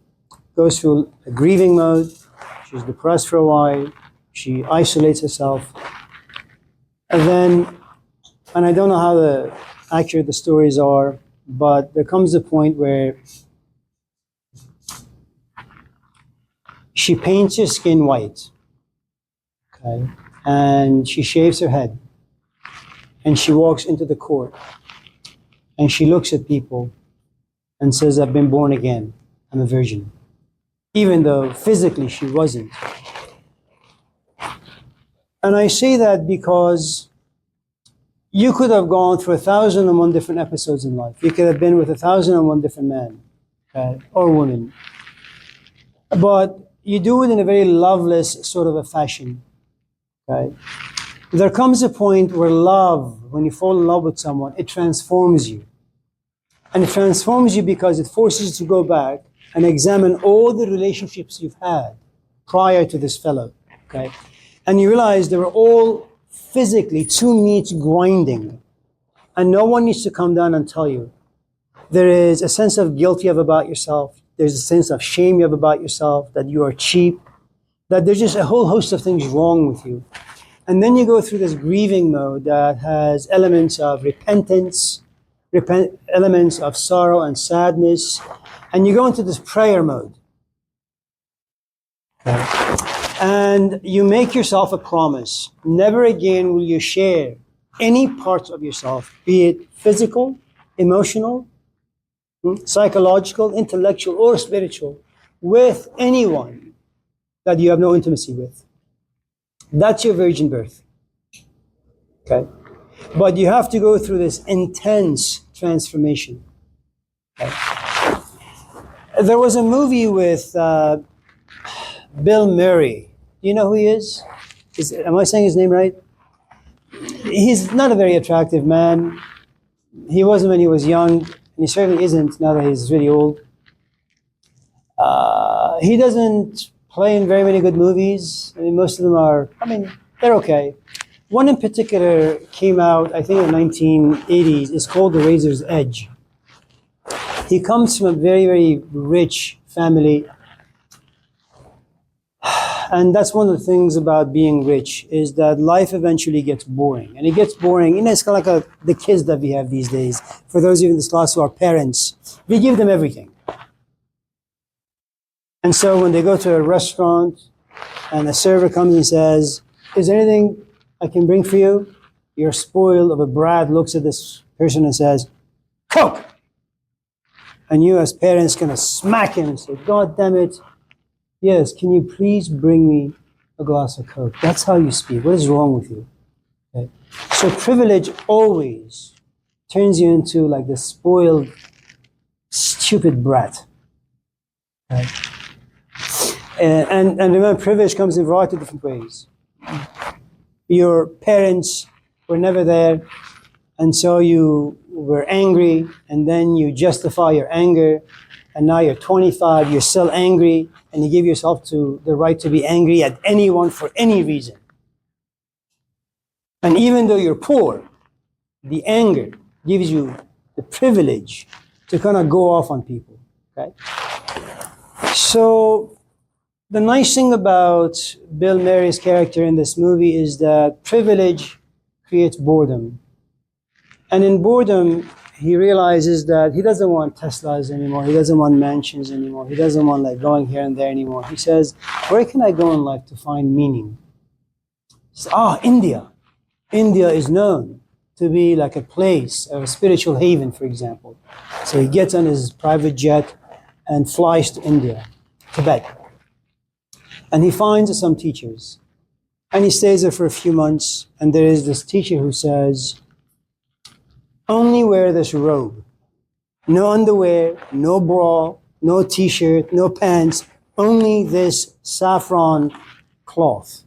goes through a grieving mode. She's depressed for a while. She isolates herself. And I don't know how accurate the stories are, but there comes a point where she paints her skin white, okay, and she shaves her head, and she walks into the court, and she looks at people and says, I've been born again. I'm a virgin. Even though physically she wasn't. And I say that because you could have gone through 1,001 different episodes in life. You could have been with 1,001 different men, okay, or women. But you do it in a very loveless sort of a fashion. Okay? There comes a point where love, when you fall in love with someone, it transforms you. And it transforms you because it forces you to go back and examine all the relationships you've had prior to this fellow. Okay? And you realize they were all physically two meats grinding. And no one needs to come down and tell you. There is a sense of guilt you have about yourself. There's a sense of shame you have about yourself, that you are cheap, that there's just a whole host of things wrong with you. And then you go through this grieving mode that has elements of repentance, elements of sorrow and sadness, and you go into this prayer mode. Okay. And you make yourself a promise. Never again will you share any parts of yourself, be it physical, emotional, psychological, intellectual, or spiritual, with anyone that you have no intimacy with. That's your virgin birth. Okay? But you have to go through this intense transformation. Okay? There was a movie with Bill Murray. Do you know who he is? Am I saying his name right? He's not a very attractive man. He wasn't when he was young, and he certainly isn't now that he's really old. He doesn't play in very many good movies. I mean, most of them are, I mean, they're okay. One in particular came out, I think, in the 1980s. It's called The Razor's Edge. He comes from a very, very rich family. And that's one of the things about being rich, is that life eventually gets boring. And it gets boring, it's kind of like the kids that we have these days. For those of you in this class who are parents, we give them everything. And so when they go to a restaurant and a server comes and says, "Is there anything I can bring for you?" Your spoiled of a brat looks at this person and says, "Coke!" And you as parents kind of smack him and say, "God damn it. Yes, can you please bring me a glass of Coke?" That's how you speak. What is wrong with you? Okay. So privilege always turns you into like the spoiled, stupid brat. Okay. And remember, privilege comes in a variety of different ways. Your parents were never there, and so you were angry, and then you justify your anger, and now you're 25, you're still angry, and you give yourself to the right to be angry at anyone for any reason. And even though you're poor, the anger gives you the privilege to kind of go off on people. Okay? So the nice thing about Bill Murray's character in this movie is that privilege creates boredom. And in boredom, he realizes that he doesn't want Teslas anymore. He doesn't want mansions anymore. He doesn't want like going here and there anymore. He says, where can I go in life to find meaning? He says, India. India is known to be like a place, a spiritual haven, for example. So he gets on his private jet and flies to India, Tibet. And he finds some teachers. And he stays there for a few months. And there is this teacher who says, only wear this robe. No underwear, no bra, no t-shirt, no pants, only this saffron cloth.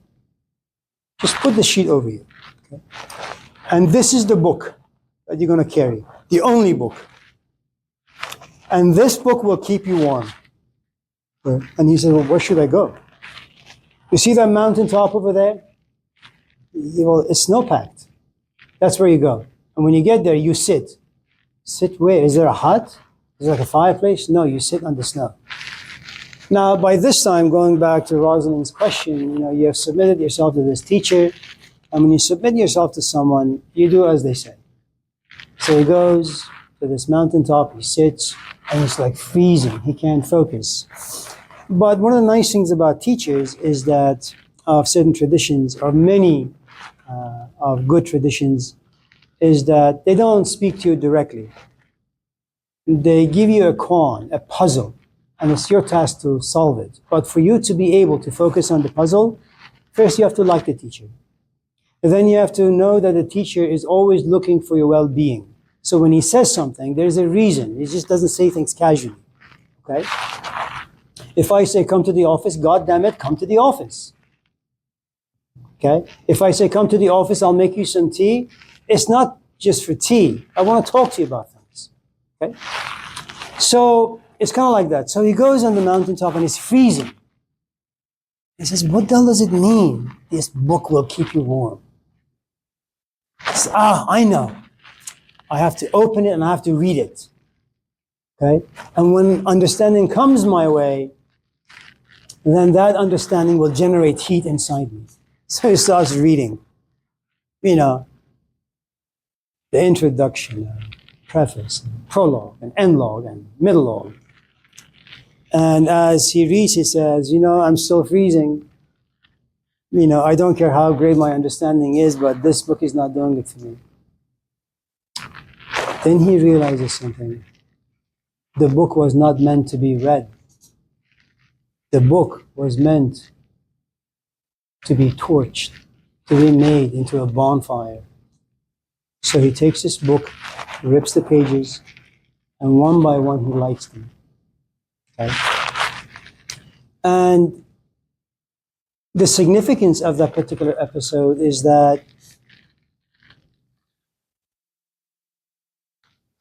Just put the sheet over you. Okay? And this is the book that you're going to carry, the only book. And this book will keep you warm. And he said, well, where should I go? You see that mountaintop over there? Well, it's snow-packed. That's where you go. And when you get there, you sit. Sit where? Is there a hut? Is there like a fireplace? No, you sit on the snow. Now, by this time, going back to Rosalind's question, you have submitted yourself to this teacher. And when you submit yourself to someone, you do as they say. So he goes to this mountaintop, he sits, and it's like freezing. He can't focus. But one of the nice things about teachers is that of certain traditions, or many of good traditions, is that they don't speak to you directly. They give you a koan, a puzzle, and it's your task to solve it. But for you to be able to focus on the puzzle, first you have to like the teacher. And then you have to know that the teacher is always looking for your well-being. So when he says something, there's a reason. He just doesn't say things casually. Okay? If I say, come to the office, God damn it, come to the office. Okay? If I say, come to the office, I'll make you some tea, it's not just for tea. I want to talk to you about things. Okay? So it's kind of like that. So he goes on the mountaintop and it's freezing. He says, what the hell does it mean? This book will keep you warm. He says, I know. I have to open it and I have to read it. Okay? And when understanding comes my way, then that understanding will generate heat inside me. So he starts reading. The introduction, preface, prologue, and endlog, and middle-log. And as he reads, he says, I'm still freezing. I don't care how great my understanding is, but this book is not doing it for me. Then he realizes something. The book was not meant to be read. The book was meant to be torched, to be made into a bonfire. So he takes this book, rips the pages, and one by one he lights them. Okay? And the significance of that particular episode is that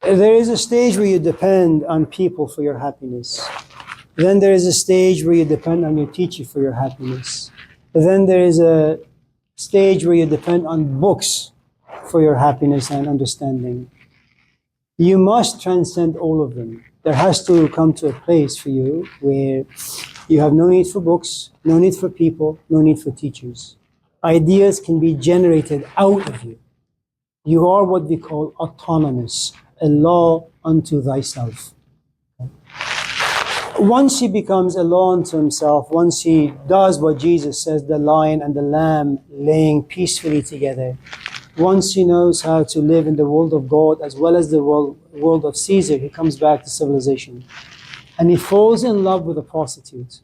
there is a stage where you depend on people for your happiness. Then there is a stage where you depend on your teacher for your happiness. Then there is a stage where you depend on books for your happiness and understanding. You must transcend all of them. There has to come to a place for you where you have no need for books, no need for people, no need for teachers. Ideas can be generated out of you. You are what we call autonomous, a law unto thyself. Once he becomes a law unto himself, once he does what Jesus says, the lion and the lamb laying peacefully together, once he knows how to live in the world of God as well as the world of Caesar, he comes back to civilization. And he falls in love with a prostitute.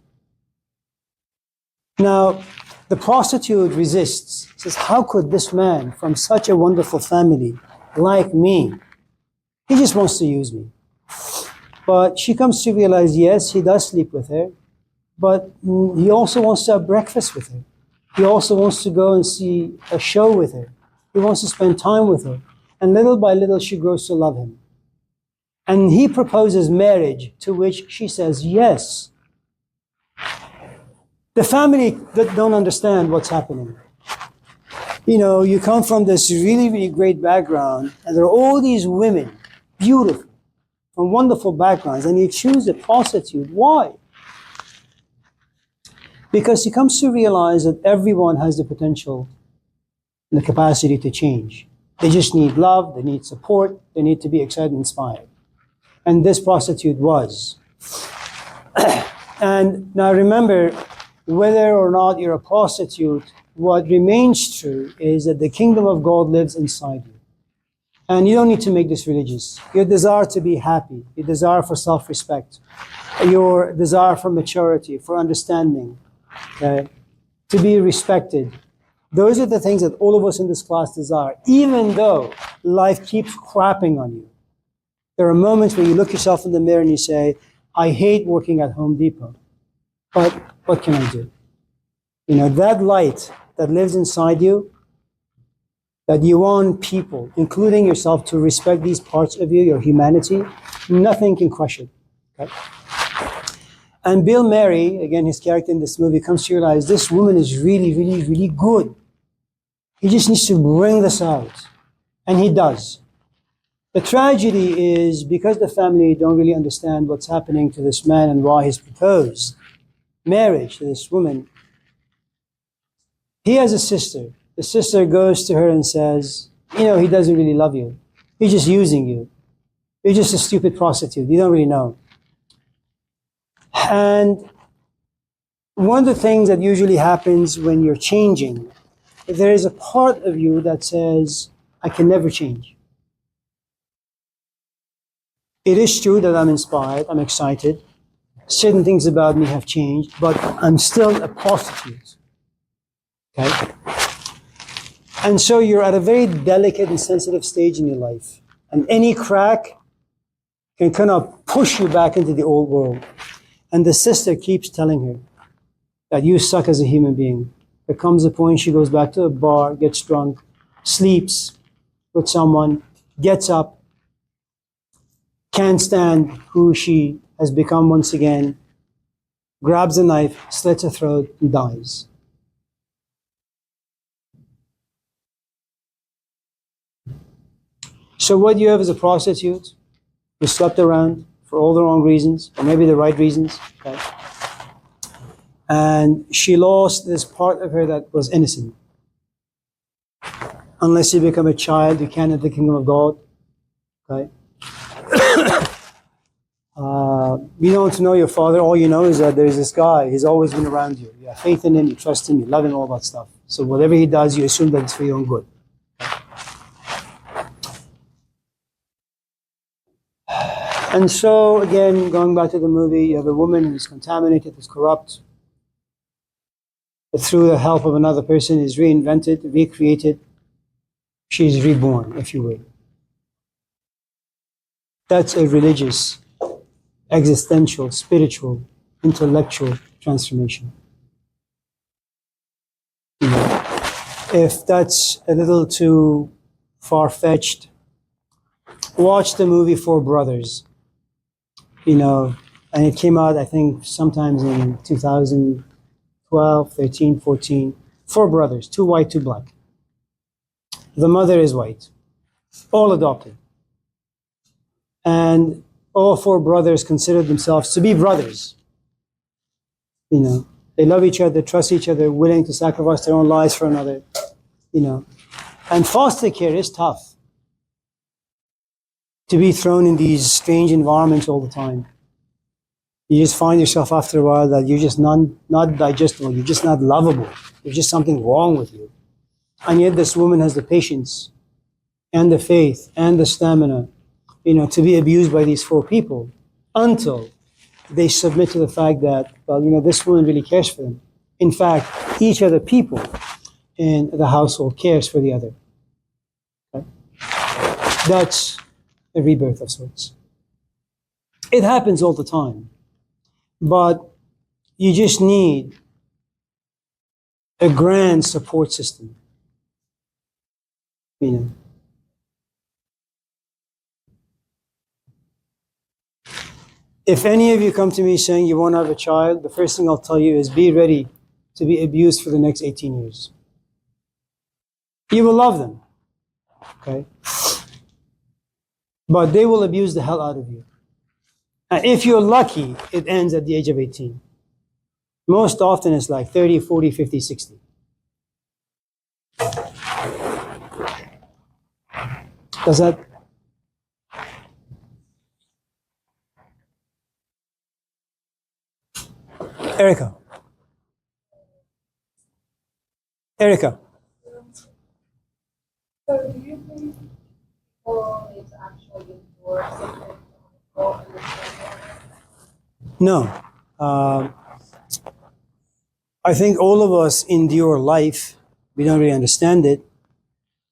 Now, the prostitute resists, says, how could this man from such a wonderful family like me, he just wants to use me. But she comes to realize, yes, he does sleep with her, but he also wants to have breakfast with her. He also wants to go and see a show with her. He wants to spend time with her. And little by little, she grows to love him. And he proposes marriage, to which she says yes. The family that don't understand what's happening. You know, you come from this really, really great background, and there are all these women, beautiful, from wonderful backgrounds, and you choose a prostitute. Why? Because he comes to realize that everyone has the potential and the capacity to change. They just need love, they need support, they need to be excited and inspired. And this prostitute was. And now remember, whether or not you're a prostitute, what remains true is that the kingdom of God lives inside you. And you don't need to make this religious. Your desire to be happy, your desire for self-respect, your desire for maturity, for understanding, okay, to be respected. Those are the things that all of us in this class desire, even though life keeps crapping on you. There are moments where you look yourself in the mirror and you say, I hate working at Home Depot, but what can I do? You know, that light that lives inside you, that you want people, including yourself, to respect these parts of you, your humanity, nothing can crush it. Okay? And Bill Murray, again, his character in this movie, comes to realize this woman is really, really, really good. He just needs to bring this out. And he does. The tragedy is because the family don't really understand what's happening to this man and why he's proposed marriage to this woman. He has a sister. The sister goes to her and says, you know, he doesn't really love you. He's just using you. You're just a stupid prostitute. You don't really know. And one of the things that usually happens when you're changing, there is a part of you that says, I can never change. It is true that I'm inspired, I'm excited. Certain things about me have changed, but I'm still a prostitute. Okay? And so you're at a very delicate and sensitive stage in your life. And any crack can kind of push you back into the old world. And the sister keeps telling her that you suck as a human being. There comes a point she goes back to a bar, gets drunk, sleeps with someone, gets up, can't stand who she has become once again, grabs a knife, slits her throat, and dies. So what you have is a prostitute who slept around for all the wrong reasons, or maybe the right reasons. Okay? And she lost this part of her that was innocent. Unless you become a child, you can't enter the kingdom of God. Okay? You don't know your father. All you know is that there's this guy. He's always been around you. You have faith in him. You trust him. You love him. All that stuff. So whatever he does, you assume that it's for your own good. And so, again, going back to the movie, you have a woman who's contaminated, who's corrupt, but through the help of another person is reinvented, recreated. She's reborn, if you will. That's a religious, existential, spiritual, intellectual transformation. You know, if that's a little too far-fetched, watch the movie Four Brothers. You know, And it came out, I think, sometimes in 2012, 13, 14. 4 brothers, 2 white, 2 black. The mother is white, all adopted. And all 4 brothers considered themselves to be brothers. You know, they love each other, trust each other, willing to sacrifice their own lives for another, you know. And foster care is tough. To be thrown in these strange environments all the time. You just find yourself after a while that you're just not digestible, you're just not lovable. There's just something wrong with you. And yet this woman has the patience and the faith and the stamina, you know, to be abused by these 4 people until they submit to the fact that, well, you know, this woman really cares for them. In fact, each of the people in the household cares for the other. Okay? That's a rebirth of sorts. It happens all the time, but you just need a grand support system. You know. If any of you come to me saying you want to have a child, the first thing I'll tell you is be ready to be abused for the next 18 years. You will love them, okay? But they will abuse the hell out of you. And if you're lucky, it ends at the age of 18. Most often it's like 30, 40, 50, 60. Does that? Erica. So do you think people need to actually endure something to understand? No. I think all of us endure life. We don't really understand it.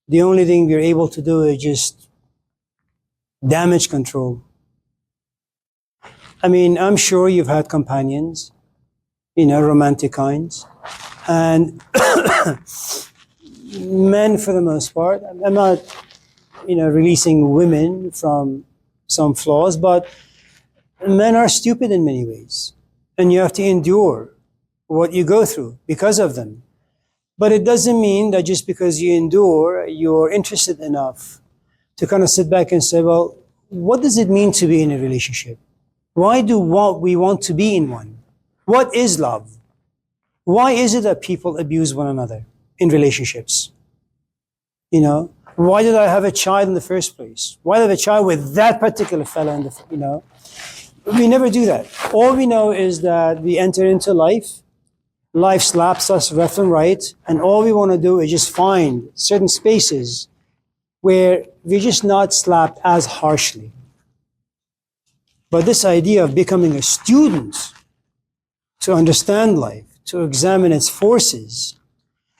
The only thing we're able to do is just damage control. I mean, I'm sure you've had companions, you know, romantic kinds. And men, for the most part, I'm not, you know, releasing women from some flaws, but men are stupid in many ways. And you have to endure what you go through because of them. But it doesn't mean that just because you endure, you're interested enough to kind of sit back and say, well, what does it mean to be in a relationship? Why do we want to be in one? What is love? Why is it that people abuse one another in relationships? You know, why did I have a child in the first place? Why did I have a child with that particular fella in the, you know? We never do that. All we know is that we enter into life, life slaps us left and right, and all we want to do is just find certain spaces where we're just not slapped as harshly. But this idea of becoming a student to understand life, to examine its forces,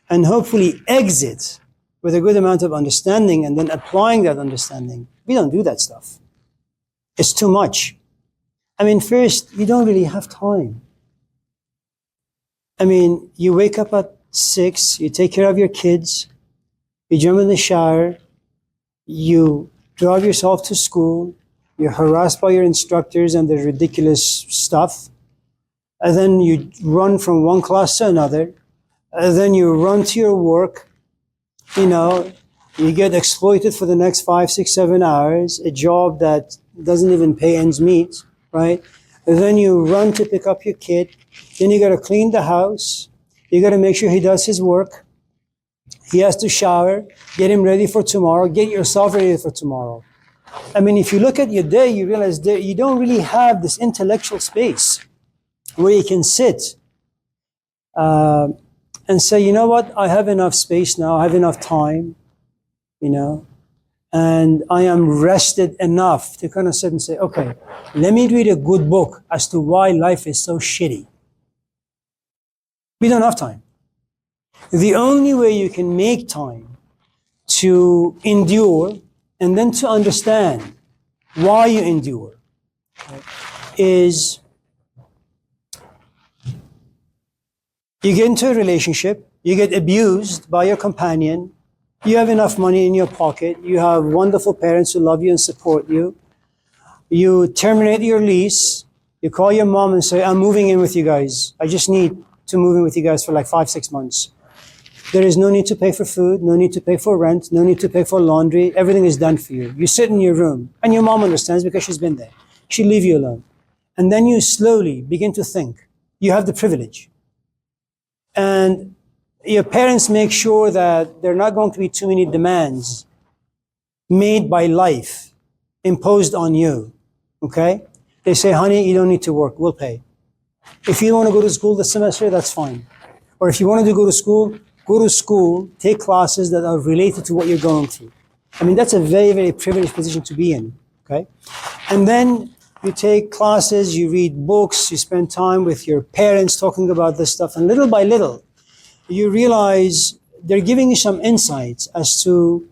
and hopefully exit with a good amount of understanding and then applying that understanding, we don't do that stuff. It's too much. I mean, first, you don't really have time. I mean, you wake up at 6, you take care of your kids, you jump in the shower, you drive yourself to school, you're harassed by your instructors and their ridiculous stuff, and then you run from one class to another, and then you run to your work, you know, you get exploited for the next 5, 6, 7 hours, a job that doesn't even pay ends meet, right? And then you run to pick up your kid, then you gotta clean the house, you gotta make sure he does his work, he has to shower, get him ready for tomorrow, get yourself ready for tomorrow. I mean, if you look at your day, you realize that you don't really have this intellectual space where you can sit and say, you know what, I have enough space now, I have enough time, you know, and I am rested enough to kind of sit and say, okay, let me read a good book as to why life is so shitty. We don't have time. The only way you can make time to endure and then to understand why you endure, right, is you get into a relationship, you get abused by your companion, you have enough money in your pocket, you have wonderful parents who love you and support you, you terminate your lease, You call your mom and say, I'm moving in with you guys. I just need to move in with you guys for like 5-6 months. There is no need to pay for food, no need to pay for rent, no need to pay for laundry. Everything is done for you. You sit in your room, and your mom understands because she's been there. She'll leave you alone. And then you slowly begin to think. You have the privilege. And your parents make sure that there are not going to be too many demands made by life, imposed on you. Okay? They say, honey, you don't need to work, we'll pay. If you want to go to school this semester, that's fine. Or if you wanted to go to school, take classes that are related to what you're going through. I mean, that's a very, very privileged position to be in, okay? And then you take classes, you read books, you spend time with your parents talking about this stuff, and little by little, you realize they're giving you some insights as to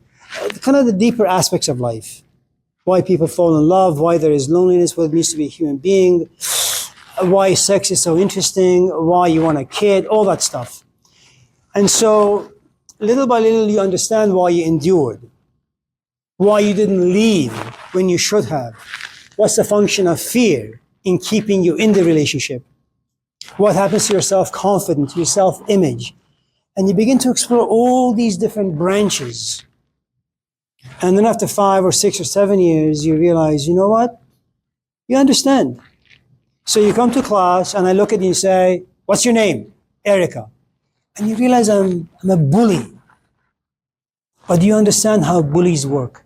kind of the deeper aspects of life. Why people fall in love, why there is loneliness, what it means to be a human being, why sex is so interesting, why you want a kid, all that stuff. And so, little by little, you understand why you endured, why you didn't leave when you should have. What's the function of fear in keeping you in the relationship? What happens to your self-confidence, your self-image? And you begin to explore all these different branches. And then after 5 or 6 or 7 years, you realize, you know what? You understand. So you come to class, and I look at you and say, what's your name? Erica. And you realize I'm a bully. But do you understand how bullies work?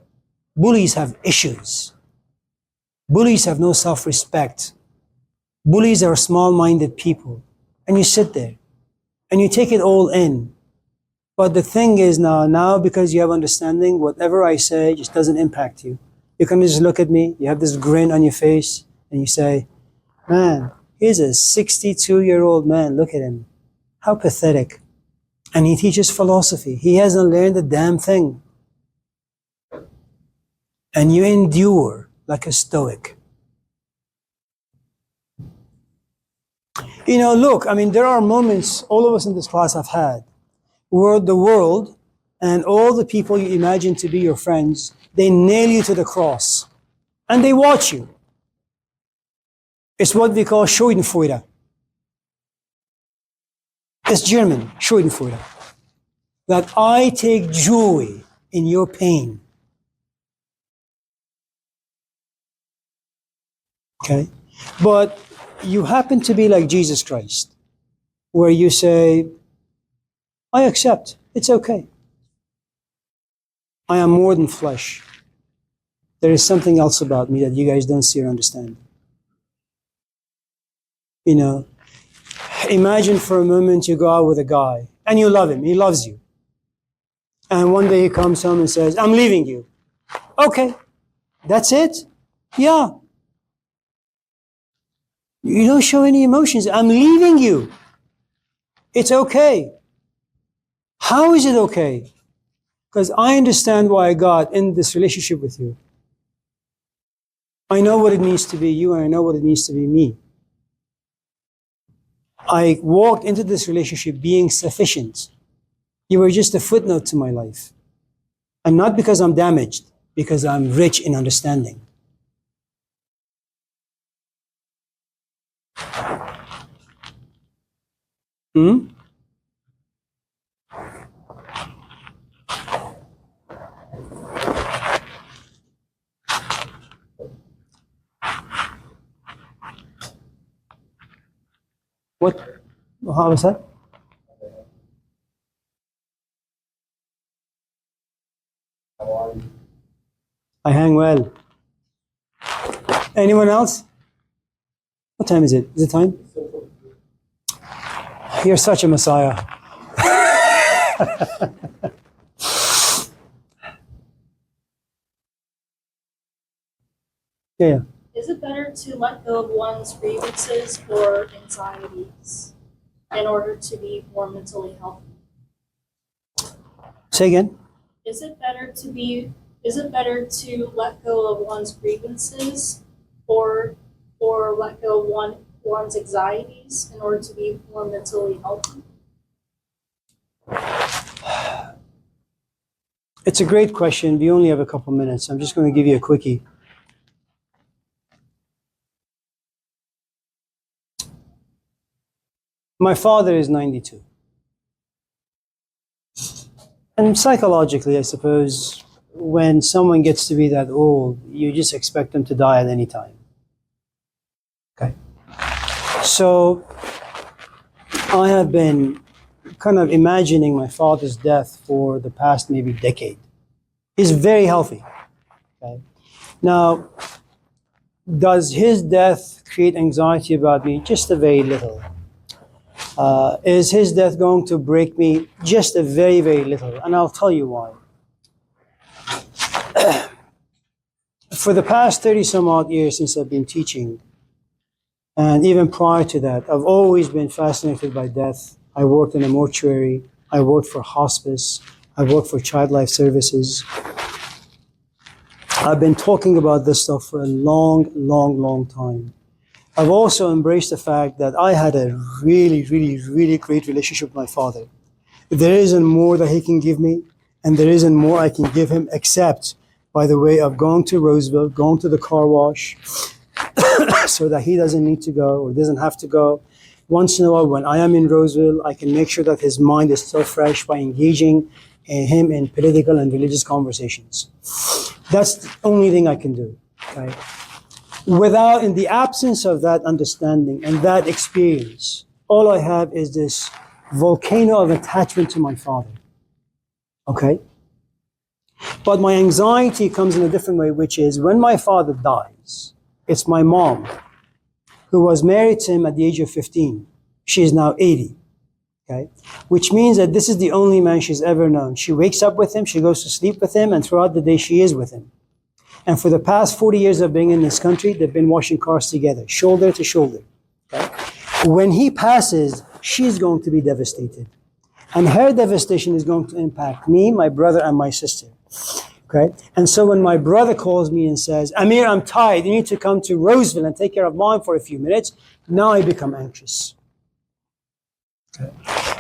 Bullies have issues. Bullies have no self-respect. Bullies are small-minded people. And you sit there, and you take it all in. But the thing is now because you have understanding, whatever I say just doesn't impact you. You can just look at me, you have this grin on your face, and you say, man, here's a 62-year-old man, look at him. How pathetic. And he teaches philosophy. He hasn't learned a damn thing. And you endure like a stoic. You know, look, I mean, there are moments all of us in this class have had where the world and all the people you imagine to be your friends, they nail you to the cross. And they watch you. It's what we call Schadenfreude. It's German, Schadenfreude. That I take joy in your pain. Okay? But you happen to be like Jesus Christ, where you say, I accept, it's okay. I am more than flesh. There is something else about me that you guys don't see or understand. You know, imagine for a moment you go out with a guy and you love him, he loves you. And one day he comes home and says, I'm leaving you. Okay, that's it? Yeah. You don't show any emotions. I'm leaving you. It's okay. How is it okay? Because I understand why I got in this relationship with you. I know what it means to be you, and I know what it means to be me. I walked into this relationship being sufficient. You were just a footnote to my life. And not because I'm damaged, because I'm rich in understanding. Hmm? What? How was that? I hang well. Anyone else? What time is it? Is it time? You're such a messiah. Yeah. Is it better to let go of one's grievances or anxieties in order to be more mentally healthy? Say again. Is it better to let go of one's grievances or let go of one's anxieties in order to be more mentally healthy? It's a great question. We only have a couple minutes. I'm just going to give you a quickie. My father is 92. And psychologically, I suppose, when someone gets to be that old, you just expect them to die at any time. Okay? So I have been kind of imagining my father's death for the past maybe decade. He's very healthy. Okay? Now, does his death create anxiety about me? Just a very little. Is his death going to break me? Just a very, very little. And I'll tell you why. For the past 30 some odd years since I've been teaching, and even prior to that, I've always been fascinated by death. I worked in a mortuary. I worked for hospice. I worked for child life services. I've been talking about this stuff for a long, long, long time. I've also embraced the fact that I had a really, really, really great relationship with my father. There isn't more that he can give me, and there isn't more I can give him, except by the way of going to Roseville, going to the car wash, so that he doesn't need to go or doesn't have to go. Once in a while, when I am in Roseville, I can make sure that his mind is still fresh by engaging him in political and religious conversations. That's the only thing I can do. Okay? Without, in the absence of that understanding and that experience, all I have is this volcano of attachment to my father. Okay? But my anxiety comes in a different way, which is when my father dies, it's my mom, who was married to him at the age of 15. She is now 80. Okay? Which means that this is the only man she's ever known. She wakes up with him, she goes to sleep with him, and throughout the day she is with him. And for the past 40 years of being in this country, they've been washing cars together, shoulder to shoulder. Okay? When he passes, she's going to be devastated. And her devastation is going to impact me, my brother, and my sister. Okay? And so when my brother calls me and says, Amir, I'm tired, you need to come to Roseville and take care of mom for a few minutes, now I become anxious. Okay?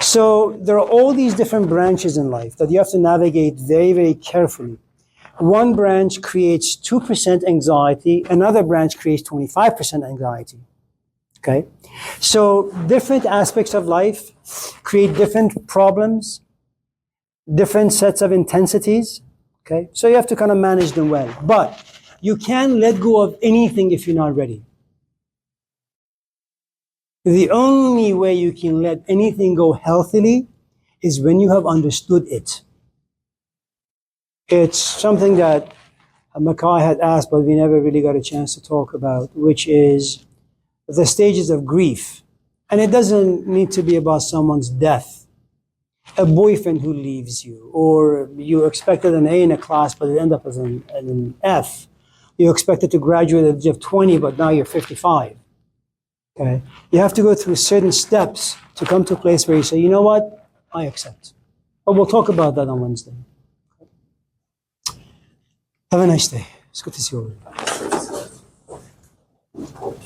So there are all these different branches in life that you have to navigate very, very carefully. One branch creates 2% anxiety, another branch creates 25% anxiety. Okay? So different aspects of life create different problems, different sets of intensities. Okay? So you have to kind of manage them well. But you can't let go of anything if you're not ready. The only way you can let anything go healthily is when you have understood it. It's something that Mackay had asked, but we never really got a chance to talk about, which is the stages of grief. And it doesn't need to be about someone's death. A boyfriend who leaves you, or you expected an A in a class, but it ended up as an F. You expected to graduate at the age of 20, but now you're 55. Okay? You have to go through certain steps to come to a place where you say, you know what? I accept. But we'll talk about that on Wednesday. Have a nice day. It's good to see you all.